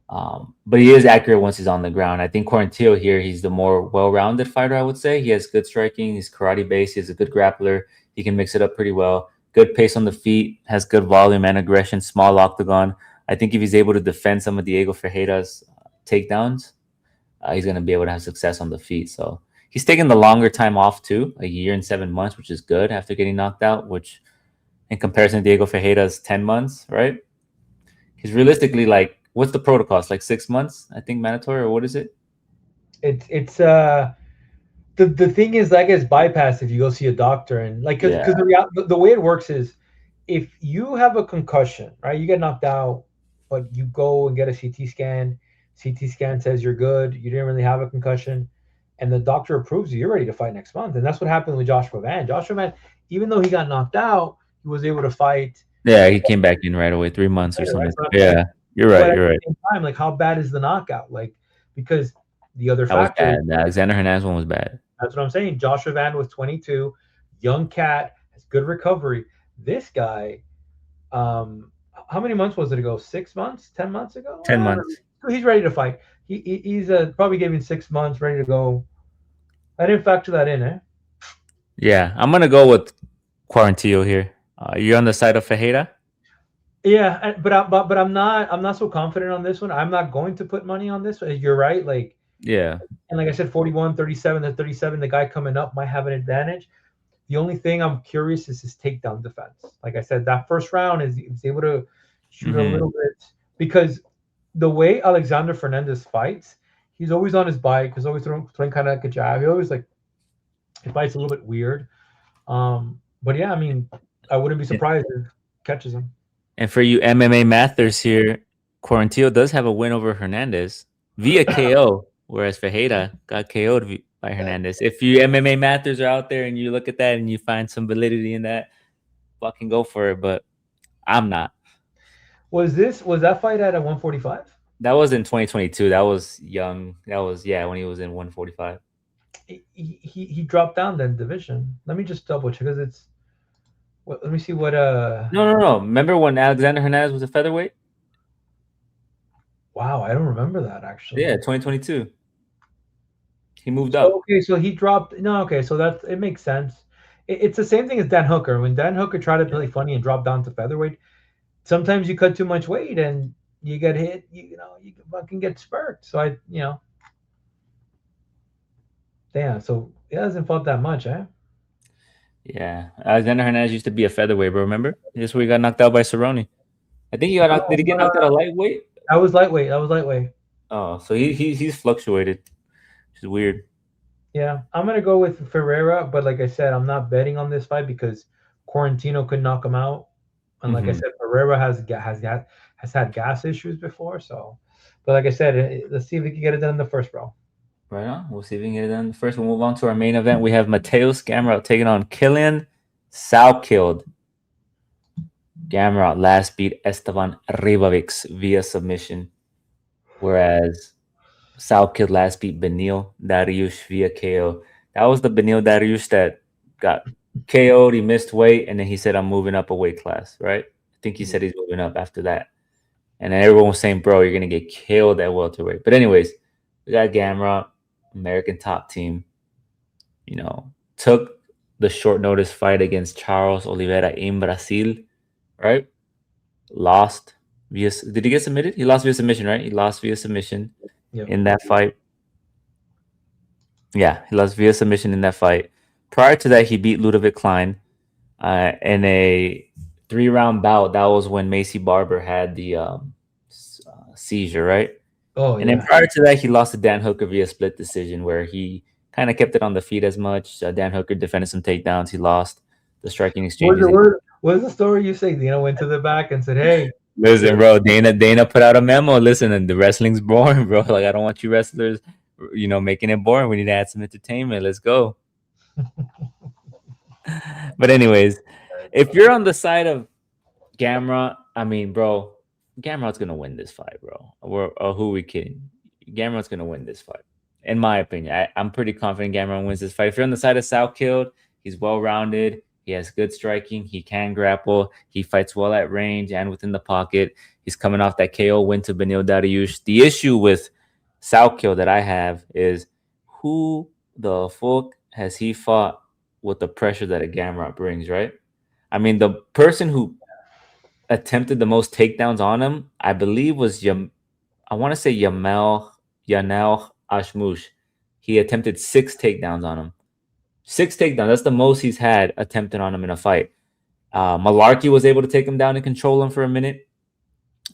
But he is accurate once he's on the ground. I think Quarantillo here, he's the more well-rounded fighter, I would say. He has good striking, he's karate based, he's a good grappler. He can mix it up pretty well. Good pace on the feet, has good volume and aggression, small octagon. I think if he's able to defend some of Diego Ferreira's takedowns, he's going to be able to have success on the feet. So he's taking the longer time off too, a year and 7 months, which is good after getting knocked out, which in comparison to Diego Ferreira's 10 months, right? He's realistically like, what's the protocol? It's like 6 months, I think, mandatory, or what is it? It's the thing is, I guess, bypass if you go see a doctor, and like, because Yeah. the way it works is, if you have a concussion, right, you get knocked out, but you go and get a CT scan. CT scan says you're good. You didn't really have a concussion, and the doctor approves you. You're ready to fight next month, and that's what happened with Joshua Van. Joshua Van, even though he got knocked out, he was able to fight Yeah, he came back in right away, 3 months or later, right? something. Yeah, you're right. But at You're the right. same time, like, how bad is the knockout? Like, because the other That was factor is, bad. The Alexander Hernandez one was bad. that's what I'm saying. Joshua Van was 22, young cat, has good recovery. This guy, um, how many months was it ago? 6 months, 10 months ago? 10 months. He's ready to fight. He's probably giving 6 months, ready to go. I didn't factor that in, eh? Yeah, I'm gonna go with Quarantillo here. You're on the side of Fajeda? Yeah, but I'm not so confident on this one. I'm not going to put money on this. You're right. Like, Yeah. and like I said, 41, 37 to 37, the guy coming up might have an advantage. The only thing I'm curious is his takedown defense. Like I said, that first round is he's able to shoot a Hmm. little bit, because the way Alexander Fernandez fights, he's always on his bike. He's always throwing kind of like a jab. He always, like, he fights a little bit weird. But yeah, I mean, I wouldn't be surprised if he catches him. And for you MMA mathers here, Quarantillo does have a win over Hernandez via KO, whereas Fajeda got KO'd by Hernandez. If you MMA mathers are out there and you look at that and you find some validity in that, fucking go for it. But I'm not. Was that fight at a 145? That was in 2022. That was young. That was, yeah, when he was in 145. He dropped down that division. Let me just double check, because it's. Let me see what No, no, no. Remember when Alexander Hernandez was a featherweight? Wow, I don't remember that actually. Yeah, 2022. He moved So up. okay, so he dropped. No, okay, so that it makes sense. It's the same thing as Dan Hooker. When Dan Hooker tried to play funny and drop down to featherweight, sometimes you cut too much weight and you get hit. You can fucking get spurred. So damn. So he hasn't fought that much, eh? Yeah, Alexander Hernandez used to be a featherweight, bro. Remember? This where he got knocked out by Cerrone. I think he got knocked. No, Did he get knocked out of lightweight? that was lightweight. That was lightweight. Oh, so he's fluctuated, which is weird. Yeah, I'm gonna go with Ferreira, but like I said, I'm not betting on this fight because Quarantino could knock him out, and like I Hmm. said, Ferreira has had gas issues before. So, but like I said, let's see if we can get it done in the first round. Right on. We'll see if we can get it done. First, we'll move on to our main event. We have Mateus Gamrot taking on Killian Salkilld. Gamrot last beat Esteban Ribovics via submission, whereas Salkilld last beat Benil Dariush via KO. That was the Benil Dariush that got KO'd. He missed weight, and then he said, "I'm moving up a weight class." Right? I think he said he's moving up after that. And then everyone was saying, "Bro, you're gonna get killed at welterweight." But anyways, we got Gamrot, American top team. Took the short notice fight against Charles Oliveira in Brazil, right? Lost via. Did he get submitted? He lost via submission, right? He lost via submission Yep. in that fight. Yeah, he lost via submission in that fight. Prior to that, he beat Ludovic Klein in a 3-round bout. That was when Macy Barber had the seizure, right? Oh And then yeah. prior to that, he lost to Dan Hooker via split decision, where he kind of kept it on the feet as much. Dan Hooker defended some takedowns. He lost the striking exchanges. What was the story you say? Dino went to the back and said, "Hey." Listen, bro. Dana put out a memo. Listen, and the wrestling's boring, bro. Like I don't want you wrestlers, making it boring. We need to add some entertainment. Let's go. But anyways, if you're on the side of Gamrot, I mean, bro, Gamrot's gonna win this fight, bro. Who are we kidding? Gamrot's gonna win this fight, in my opinion. I'm pretty confident Gamrot wins this fight. If you're on the side of Salkilld, he's well rounded. He has good striking. He can grapple. He fights well at range and within the pocket. He's coming off that KO win to Benil Dariush. The issue with Salkilld that I have is who the fuck has he fought with the pressure that a Gamrot brings, right? I mean, the person who attempted the most takedowns on him, I believe, was I want to say Yanel Ashmush. He attempted 6 takedowns on him. 6 takedowns. That's the most he's had attempted on him in a fight. Malarkey was able to take him down and control him for a minute.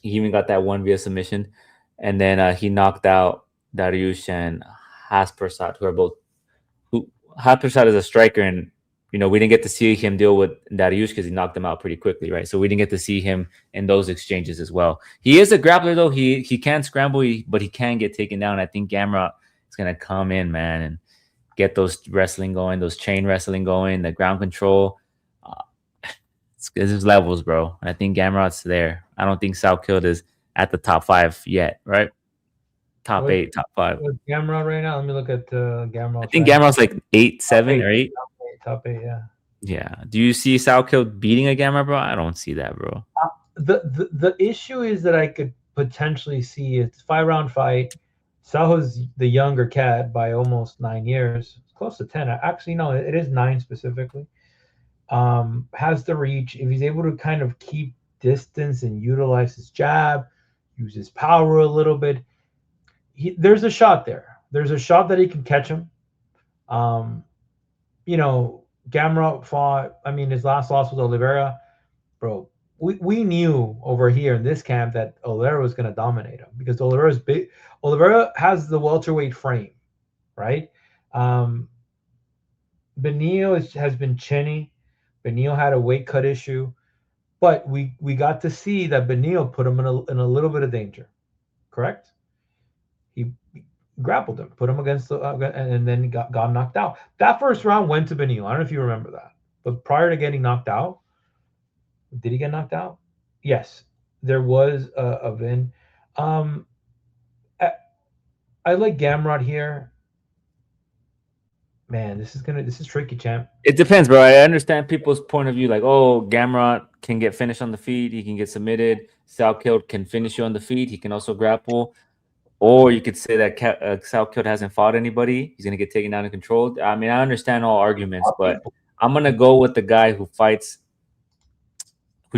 He even got that one via submission, and then he knocked out Dariush and Haspersat, who are both. Who Haspersat is a striker, and we didn't get to see him deal with Dariush because he knocked him out pretty quickly, right? So we didn't get to see him in those exchanges as well. He is a grappler, though. He can scramble, but he can get taken down. I think Gamrot is going to come in, man, and get those wrestling going, those chain wrestling going, the ground control. It's levels, bro. And I think Gamrot's there. I don't think Salkilld is at the top 5 yet, right? Top 8, top 5. What's Gamrot right now? Let me look at Gamrot. I think Gamrot's like 8, 7, or 8. Top 8, yeah. Yeah. Do you see Salkilld beating a Gamrot, bro? I don't see that, bro. The issue is that I could potentially see it's 5-round fight. Salho's the younger cat by almost 9 years. It's close to 10. Actually, no, it is 9 specifically. Has the reach. If he's able to kind of keep distance and utilize his jab, use his power a little bit, there's a shot there. There's a shot that he can catch him. Gamrot fought. I mean, his last loss was Oliveira, bro. We knew over here in this camp that Oliveira was going to dominate him because Oliveira's big. Oliveira has the welterweight frame, right? Benil has been chinny. Benil had a weight cut issue, but we got to see that Benil put him in a little bit of danger. Correct? He grappled him, put him against and then got knocked out. That first round went to Benil. I don't know if you remember that, but prior to getting knocked out, did he get knocked out? Yes, there was a win. I like Gamrot here. Man, this is tricky, champ. It depends, bro. I understand people's point of view, like, oh, Gamrot can get finished on the feet, he can get submitted. Salkilld can finish you on the feet, he can also grapple. Or you could say that Salkilld hasn't fought anybody, he's gonna get taken down and controlled. I mean, I understand all arguments, but I'm gonna go with the guy who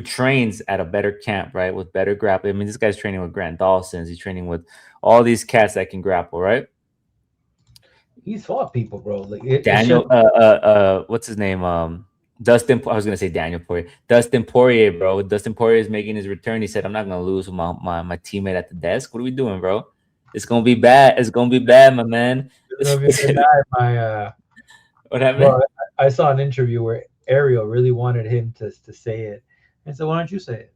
trains at a better camp, right? With better grappling. I mean, this guy's training with Grant Dawson's, he's training with all these cats that can grapple, right? He's fought people, bro. Like Daniel, what's his name? Dustin. I was gonna say Daniel Poirier. Dustin Poirier, bro. Dustin Poirier is making his return. He said, "I'm not gonna lose with my teammate at the desk." What are we doing, bro? It's gonna be bad. It's gonna be bad, my man. What happened? Bro, I saw an interview where Ariel really wanted him to say it, and so why don't you say it?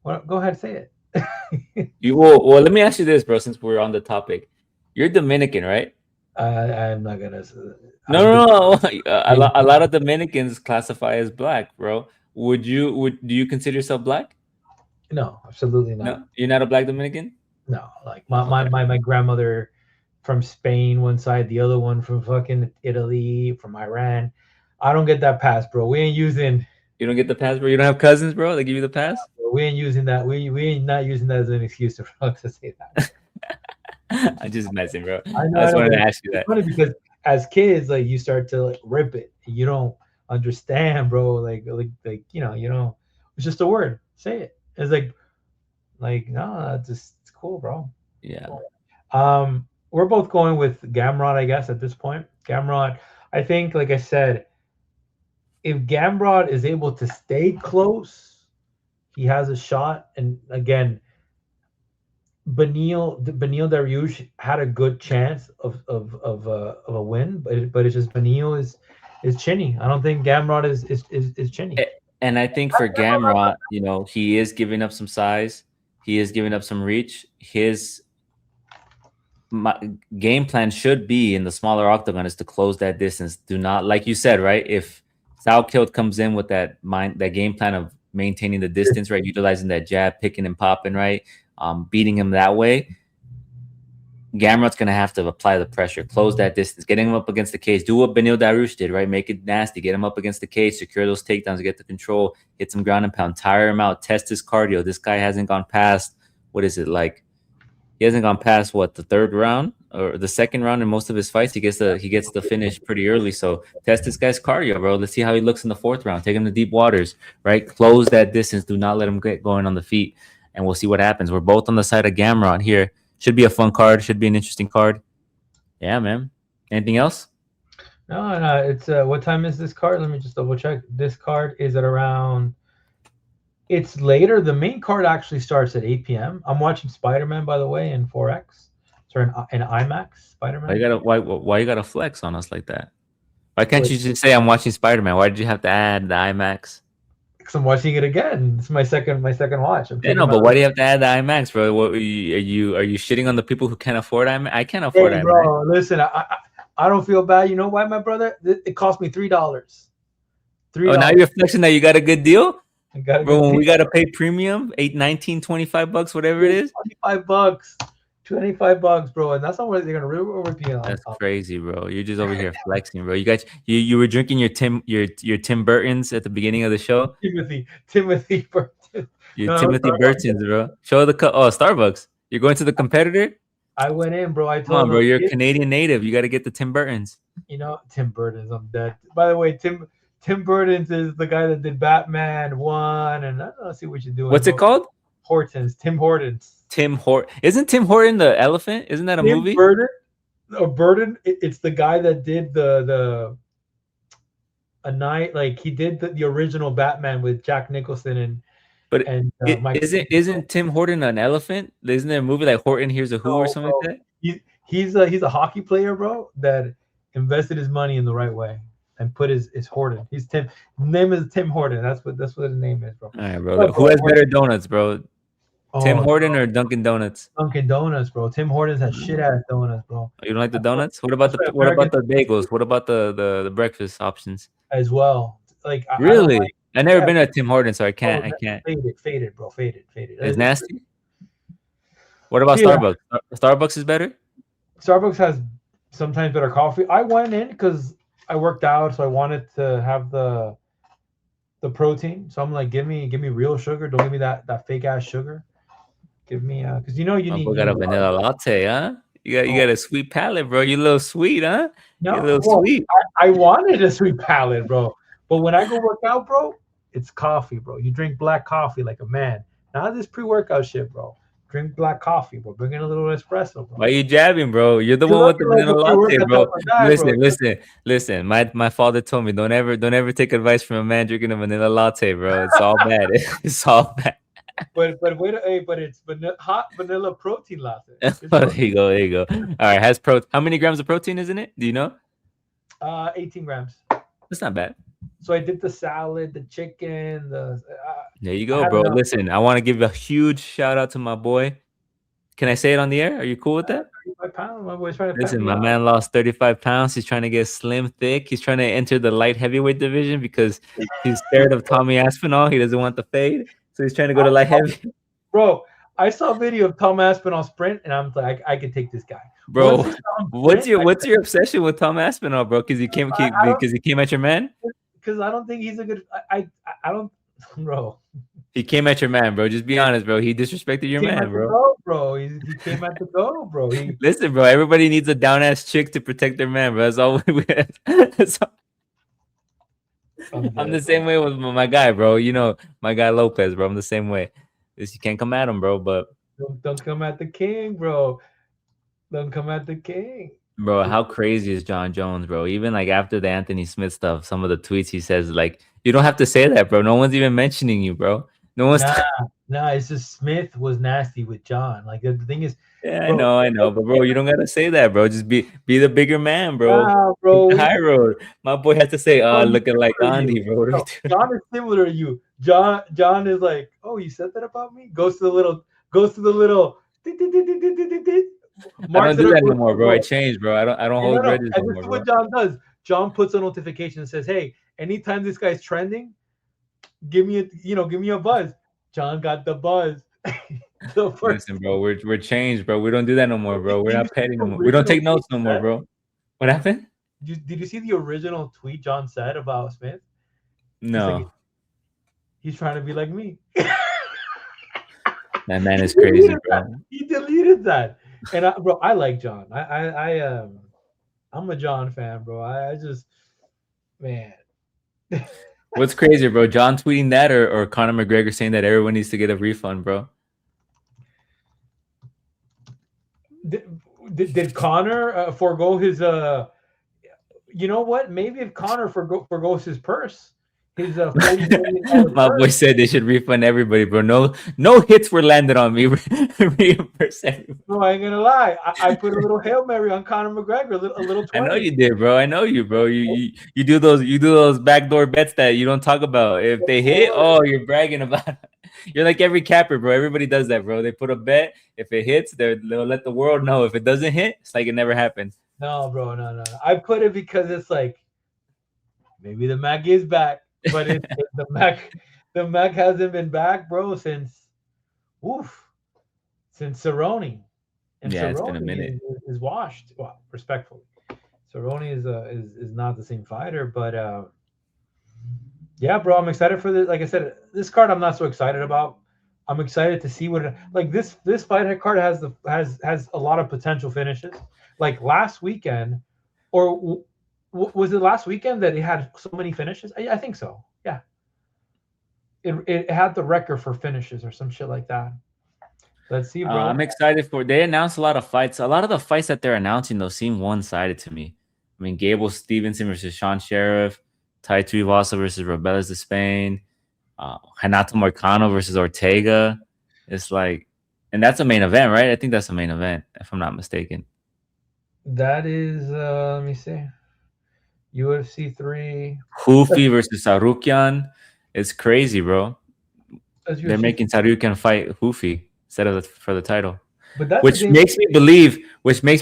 Go ahead, say it. Well, let me ask you this, bro. Since we're on the topic, you're Dominican, right? I'm not gonna. No. A lot of Dominicans classify as black, bro. Do you consider yourself black? No, absolutely not. No, you're not a black Dominican. No, like my grandmother from Spain, one side, the other one from fucking Italy, from Iran. I don't get that pass, bro. We ain't using. You don't get the pass, bro. You don't have cousins, bro. They give you the pass. We ain't using that. We ain't not using that as an excuse to say that. I'm just messing, bro. I just wanted to ask you that. It's funny because as kids, like you start to like rip it. You don't understand, bro. Like you know, it's just a word. Say it. It's like no, it's cool, bro. Yeah. Cool. We're both going with Gamrot, I guess, at this point. Gamrot, I think, like I said, if Gamrot is able to stay close, he has a shot. And again, Benil Dariush had a good chance of a win, but it's just Benil is chinny. I don't think Gamrot is chinny. And I think for Gamrot, he is giving up some size. He is giving up some reach. His game plan should be in the smaller octagon is to close that distance. Do not, like you said, right? If Salkilld comes in with that game plan of maintaining the distance, right, utilizing that jab, picking and popping, right, beating him that way, Gamrot's gonna have to apply the pressure, close that distance, getting him up against the cage. Do what Benil Dariush did, right? Make it nasty, get him up against the cage, secure those takedowns, get the control, hit some ground and pound, tire him out, test his cardio. This guy hasn't gone past what is it like? He hasn't gone past what, the third round or the second round in most of his fights. He gets the finish pretty early. So test this guy's cardio, bro. Let's see how he looks in the fourth round. Take him to deep waters, right? Close that distance. Do not let him get going on the feet, and we'll see what happens. We're both on the side of Gamrot here. Should be a fun card. Should be an interesting card. Yeah, man. Anything else? No. It's what time is this card? Let me just double check. This card is at around. It's later. The main card actually starts at 8 p.m. I'm watching Spider-Man, by the way, in 4X. Sorry, in IMAX. Spider-Man. Why you gotta flex on us like that? Why can't you just say I'm watching Spider-Man? Why did you have to add the IMAX? Because I'm watching it again. It's my second watch. Yeah, no, but why do you have to add the IMAX, bro? What, are you shitting on the people who can't afford IMAX? I can't afford IMAX. Bro, listen, I don't feel bad. You know why, my brother? It cost me $3. $3. Oh, now you're flexing that you got a good deal? Bro, when we gotta pay premium, $25, whatever it is. $25, bro, and that's not what they're gonna really overpay on. That's crazy, bro. You're just over here flexing, bro. You were drinking your Tim Burtons at the beginning of the show. Timothy Burton. Timothy Burtons, bro. Show the Starbucks. You're going to the competitor. I went in, bro. I told Come on, bro. You're a Canadian native. You got to get the Tim Burtons. You know, Tim Burtons. I'm dead. By the way, Tim Burtons is the guy that did Batman 1, and I don't see what you're doing. What's it called? Tim Hortons. Isn't Tim Horton the elephant? Isn't that a movie? Burton. It's the guy that did a night, like he did the original Batman with Jack Nicholson isn't Tim Horton an elephant? Isn't there a movie like Horton Hears a Who or something like that? He's a hockey player, bro, that invested his money in the right way and put his Horton. His name is Tim Horton. That's what his name is, bro. All right, bro. Who has better donuts, bro? Tim Horton or Dunkin' Donuts? Dunkin' Donuts, bro. Tim Hortons has shit ass donuts, bro. You don't like the donuts? What about the bagels? What about the breakfast options? As well. Like really? I never been at Tim Hortons, so I can't. Faded, bro. Faded. It's nasty. What about Starbucks? Starbucks is better? Starbucks has sometimes better coffee. I went in because I worked out, so I wanted to have the protein. So I'm like, give me real sugar. Don't give me that fake ass sugar. Give me because you need. You got a vanilla latte, huh? You got a sweet palate, bro. You a little sweet, huh? No, you're a little sweet. I wanted a sweet palate, bro. But when I go work out, bro, it's coffee, bro. You drink black coffee like a man. Not this pre-workout shit, bro. Drink black coffee, bro. Bring in a little espresso, bro. Why are you jabbing, bro? You're the one with the vanilla latte, bro. Listen. My father told me don't ever take advice from a man drinking a vanilla latte, bro. It's all bad. It's all bad. But it's hot vanilla protein latte. There you go. All right, how many grams of protein is in it? Do you know? 18 grams. That's not bad. So I did the salad, the chicken, there you go, bro. Listen, I want to give a huge shout out to my boy. Can I say it on the air? Are you cool with that? 35 pounds. My boy's trying to. Listen, my man lost 35 pounds. He's trying to get slim, thick. He's trying to enter the light heavyweight division because he's scared of Tommy Aspinall. He doesn't want the fade. So he's trying to go to light heavy. Bro, I saw a video of Tom Aspinall sprint, and I'm like, I could take this guy. Bro, what's your obsession with Tom Aspinall, bro? Because he came at your man? Because I don't think he's a good. I don't, bro. He came at your man, bro. Just be honest, bro. He disrespected your man, bro. He came at the go, bro. Listen, bro. Everybody needs a down ass chick to protect their man, bro. That's all we I'm the same way with my guy, bro. You know, my guy Lopez, bro. I'm the same way. You can't come at him, bro. But don't come at the king, bro. Don't come at the king. Bro, how crazy is John Jones, bro? Even like after the Anthony Smith stuff, some of the tweets he says, like, you don't have to say that, bro. No one's even mentioning you, bro. No one's. Nah, it's just Smith was nasty with John. Like the thing is. Yeah, bro, I know, but bro, you don't gotta say that, bro. Just be the bigger man, bro. Nah, bro. The high road. My boy had to say, looking like Andy, bro. No, John is similar to you. John is like, oh, you said that about me? Goes to goes to the little I marks don't it do up that no with more, bro. I changed, bro. I don't and no, hold no. grudges And no this more, is what bro. John does. John puts a notification and says, "Hey, anytime this guy's trending, give me a buzz." John got the buzz. The first Listen, bro, we're changed, bro. We don't do that no more, bro. We're Did you not see petty the no more. We don't original take tweet notes no he more, said? bro. What happened? Did you see the original tweet John said about Smith? He's like, No, he's trying to be like me. that man He is crazy, deleted that. bro. He deleted that. And bro, I like John. I'm a John fan, bro. I just man. What's crazier, bro? John tweeting that or Conor McGregor saying that everyone needs to get a refund, bro? Did, did Connor forego his you know what? Maybe if Connor forgoes his purse, his $40 million My boy purse. said they should refund everybody, bro. No hits were landed on me. Reimburse everybody. No, I ain't gonna lie. I put a little Hail Mary on Conor McGregor, a little I know 20. you did, bro. I know you, bro. You do those backdoor bets that you don't talk about. If Of they hit, course. oh, you're bragging about it. You're like every capper, bro. Everybody does that, bro. They put a bet. If it hits, they'll let the world know. If it doesn't hit, it's like it never happened. No, bro, no. I put it because it's like maybe the Mac is back, but the Mac hasn't been back, bro, since oof, since Cerrone, and Yeah, it's been a Cerrone minute. is washed. Well, respectfully, Cerrone is not the same fighter, but yeah, bro, I'm excited for this. Like I said, this card I'm not so excited about. I'm excited to see like this fight card has a lot of potential finishes. Like last weekend, or was it last weekend that it had so many finishes? I think so. Yeah, it had the record for finishes or some shit like that. Let's see, bro. I'm excited for. They announced a lot of fights. A lot of the fights that they're announcing though seem one-sided to me. I mean, Gable Stevenson versus Sean Sheriff, Tai Tuivasa versus Robeles de Spain, Renato Moicano versus Ortega. It's like, and that's a main event, right? I think that's a main event, if I'm not mistaken. That is, let me see, UFC 3. Hufi versus Sarukian. It's crazy, bro. That's They're UFC, making Sarukian fight Hufi instead of for the title. but that's the which thing. makes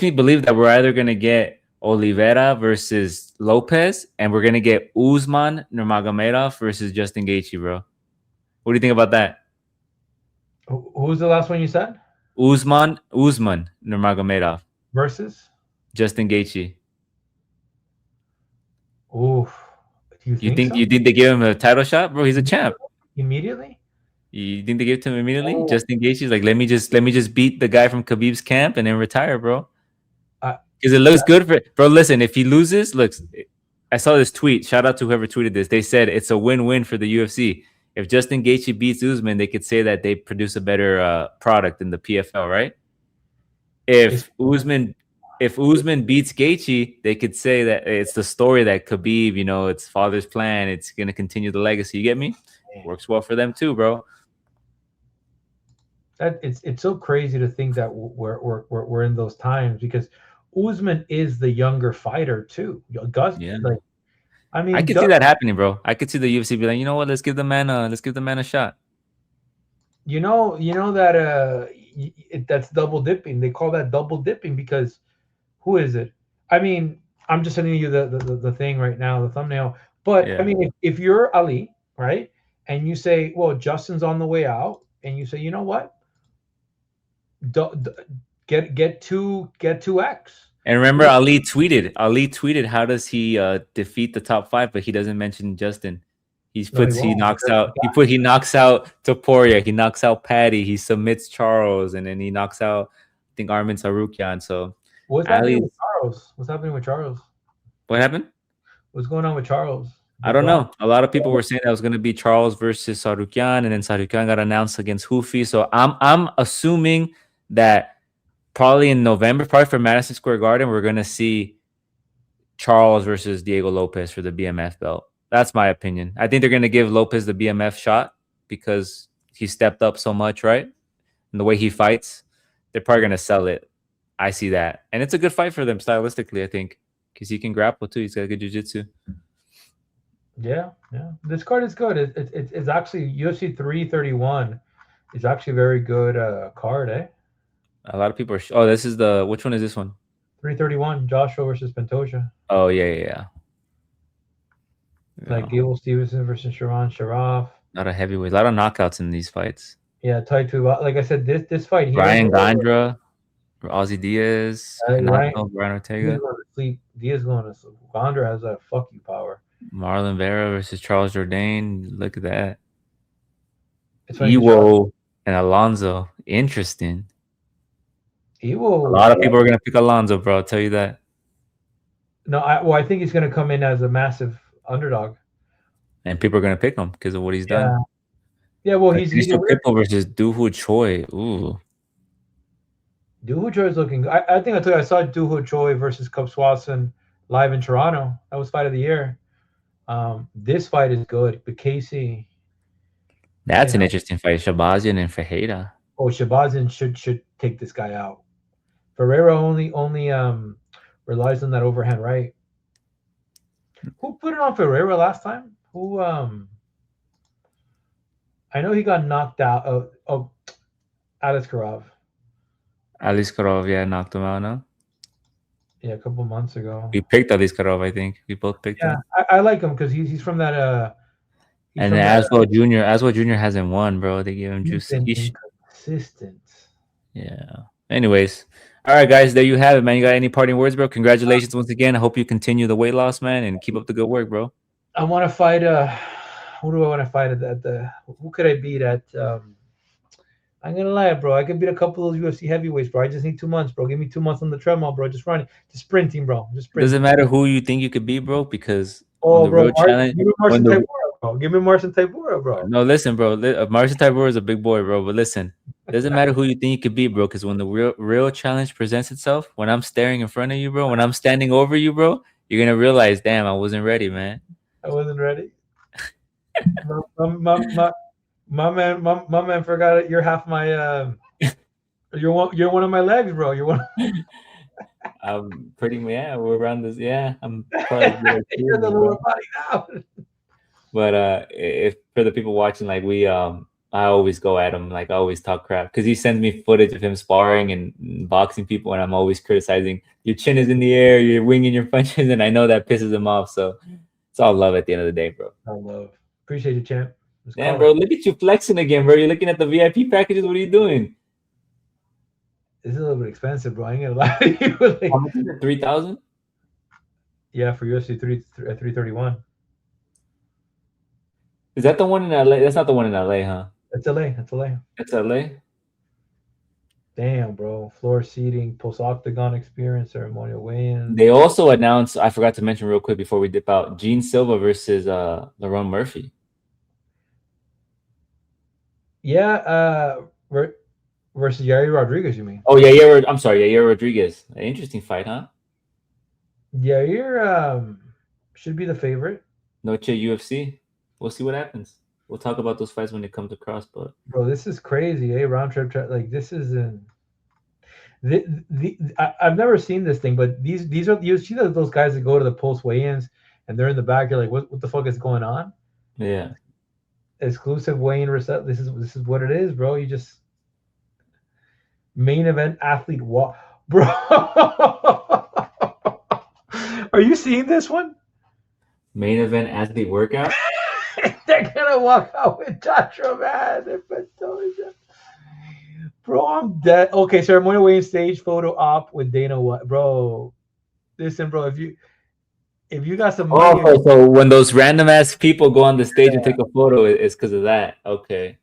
me believe that we're either gonna get Oliveira versus Lopez, and we're gonna get Usman Nurmagomedov versus Justin Gaethje, bro. What do you think about that? Who was the last one you said? Usman Nurmagomedov, Versus? Justin Gaethje. Oof. Do you You think think so? you think they give him a title shot, bro? He's a champ. Immediately? You think they give it to him immediately? Oh, Justin Gaethje's like, let me just beat the guy from Khabib's camp and then retire, bro. I, Because it looks good for bro. Listen, if he loses, looks. I saw this tweet. Shout out to whoever tweeted this. They said it's a win-win for the UFC. If Justin Gaethje beats Usman, they could say that they produce a better product in the PFL, right? it's If Usman, if Usman beats Gaethje, they could say that it's the story that Khabib, it's father's plan. It's gonna continue the legacy. You get me? Works well for them too, bro. it's so crazy to think that we're in those times because Usman is the younger fighter too. Gus, Yeah, like I I mean, could see that happening, bro. I could see the UFC be like, you know what? Let's give the man a shot. you know that that's double dipping. They call that double dipping because who is it? I mean, I'm just sending you the thing right now, the thumbnail. But I Yeah. mean, if you're Ali, right, and you say, well, Justin's on the way out, and you say, you know what, do, do, get two X. And remember, Ali tweeted, how does he defeat the top five, but he doesn't mention Justin. No, he won't because He knocks out Topuria, he knocks out Patty, he submits Charles, and then he knocks out I think Armin Sarukian. So what's happening with Ali's Charles? What's happening with Charles? what happened? What's going on with Charles? I The don't Bronx? know. A lot of people were saying that was going to be Charles versus Sarukian, and then Sarukian got announced against Hufi. So I'm assuming that probably in November, probably for Madison Square Garden, we're gonna see Charles versus Diego Lopez for the BMF belt. That's my opinion. I think they're gonna give Lopez the BMF shot because he stepped up so much, right? And the way he fights, they're probably gonna sell it. I see that, and it's a good fight for them stylistically. I think because he can grapple too. He's got good jiu-jitsu. Yeah. This card is good. It's actually UFC 331. It's actually a very good card, eh? A lot of people are. Oh, this is the. Which one is this one? 331, Joshua versus Pantoja. Oh yeah, yeah, yeah. Like Yeah. Gable Stevenson versus Sharon Sharaf. A lot of heavyweights, a lot of knockouts in these fights. Yeah, Taito. Like I said, this fight here, Brian bro. Gondra, Ozzy Diaz, Right? Renato, Brian Diaz Ortega, going to sleep. Diaz going to sleep. Gondor has that fuck you power. Marlon Vera versus Charles Jourdain. Look at that. It's funny because Ewo and Alonzo. Interesting. he A will. lot of people are gonna pick Alonzo, bro. I'll tell you that. No, I think he's going to come in as a massive underdog. And people are gonna pick him because of what he's Yeah. done. Yeah, well, he's a Patricio weird. Pitbull versus Dooho Choi. Ooh. Dooho Choi is looking. I think I told you I saw Dooho Choi versus Cub Swanson live in Toronto. That was fight of the year. This fight is good, but Casey, you That's an know, interesting fight. Shabazian and Fajeda. Shabazin should take this guy out. Ferreira only relies on that overhand right. Who put it on Ferreira last time? Who I know he got knocked out. Oh, Alex Karov. Alice Karov, yeah, knocked him out, no? Yeah, a couple months ago. We picked Alice Karov, I think. We both picked Yeah, him. I like him because he's from that he's And from then that Aswell Jr. hasn't won, bro. They gave him he's juice. been inconsistent. Yeah. Anyways. All right, guys. There you have it, man. You got any parting words, bro? Congratulations once again. I hope you continue the weight loss, man, and keep up the good work, bro. I want to fight. Who do I want to fight at the? Who could I beat at? I'm gonna lie, bro. I could beat a couple of those UFC heavyweights, bro. I just need 2 months, bro. Give me 2 months on the treadmill, bro. Just running, just sprinting, bro. Just Doesn't sprinting. matter who you think you could be, bro, because when Oh, the bro, real challenge, give me when Marcin the Tybura, bro. Give me Marcin Tybura, bro. no, listen, bro. Marcin Tybura is a big boy, bro. But listen, doesn't matter who you think you could be, bro, because when the real challenge presents itself, when I'm staring in front of you, bro, when I'm standing over you, bro, you're gonna realize, damn, I wasn't ready, man. I wasn't ready. My man forgot it. You're half my. You're one of my legs, bro. You're one. I'm pretty, yeah, we're around this. Yeah, I'm probably like two You're of the you, lower bro. body now. But if for the people watching, like I always go at him, like I always talk crap because he sends me footage of him sparring and boxing people, and I'm always criticizing. Your chin is in the air, you're winging your punches, and I know that pisses him off. So it's all love at the end of the day, bro. I love. Appreciate you, champ. Just Damn, call it. bro, look at you flexing again, bro. You're looking at the VIP packages. What are you doing? This is a little bit expensive, bro. I ain't gonna lie to you. How Like, much is it? 3,000? yeah, for UFC 331. Is that the one in LA? That's not the one in LA, huh? That's LA. That's LA. That's LA. Damn, bro. Floor seating, post octagon experience, ceremonial weigh-ins. They also announced, I forgot to mention real quick before we dip out, Gene Silva versus Lerone Murphy. Yeah, versus Yair Rodriguez, you mean? Oh, yeah, I'm sorry, Yair Rodriguez. An interesting fight, huh? Yair should be the favorite. Noche UFC. We'll see what happens. We'll talk about those fights when it comes across, but Bro, this is crazy, eh? Round trip, like this is in. I've never seen this thing, but these are you see those guys that go to the post weigh-ins and they're in the back. You're like, what the fuck is going on? yeah. Exclusive weigh-in reset. This is what it is, bro. You just main event athlete walk, bro. Are you seeing this one? Main event athlete workout. They're gonna walk out with Joshua, man. If I told you. Bro, I'm dead. Okay, ceremonial weigh-in stage photo op with Dana White, bro. Listen, bro, if you got some money, Oh, so when those random ass people go on the stage and take a photo, it's because of that. Okay.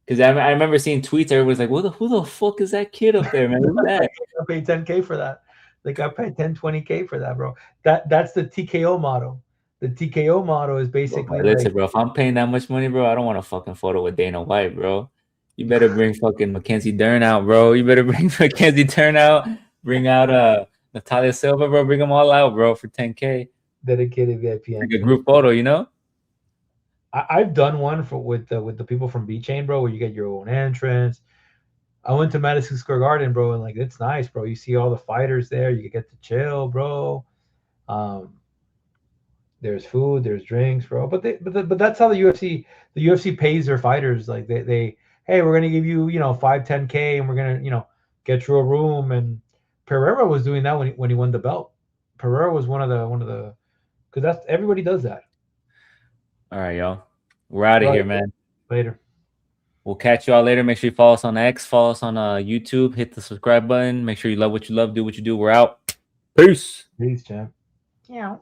Because I remember seeing tweets. Everybody's like, who the fuck is that kid up there, man? Who's that? I paid 10K for that. Like I paid 10, 20K for that, bro. That's the TKO model. The TKO model is basically Listen, like bro, if I'm paying that much money, bro, I don't want a fucking photo with Dana White, bro. You better bring fucking Mackenzie Dern out, bro. You better bring Mackenzie Dern out. Bring out Natalia Silva, bro. Bring them all out, bro, for 10K. dedicated VIP. Like a group photo, you know? I've done one with the people from B Chain, bro, where you get your own entrance. I went to Madison Square Garden, bro, and like it's nice, bro. You see all the fighters there. You get to chill, bro. There's food, there's drinks, bro. But that's how the UFC pays their fighters. Like hey, we're gonna give you, 5, 10K, and we're gonna, get you a room. And Pereira was doing that when he won the belt. Pereira was one of the because that's everybody does that. All right, y'all. We're out of Right. here, man. Later. We'll catch y'all later. Make sure you follow us on X, follow us on YouTube, hit the subscribe button. Make sure you love what you love, do what you do. We're out. Peace. Peace, champ. Yeah.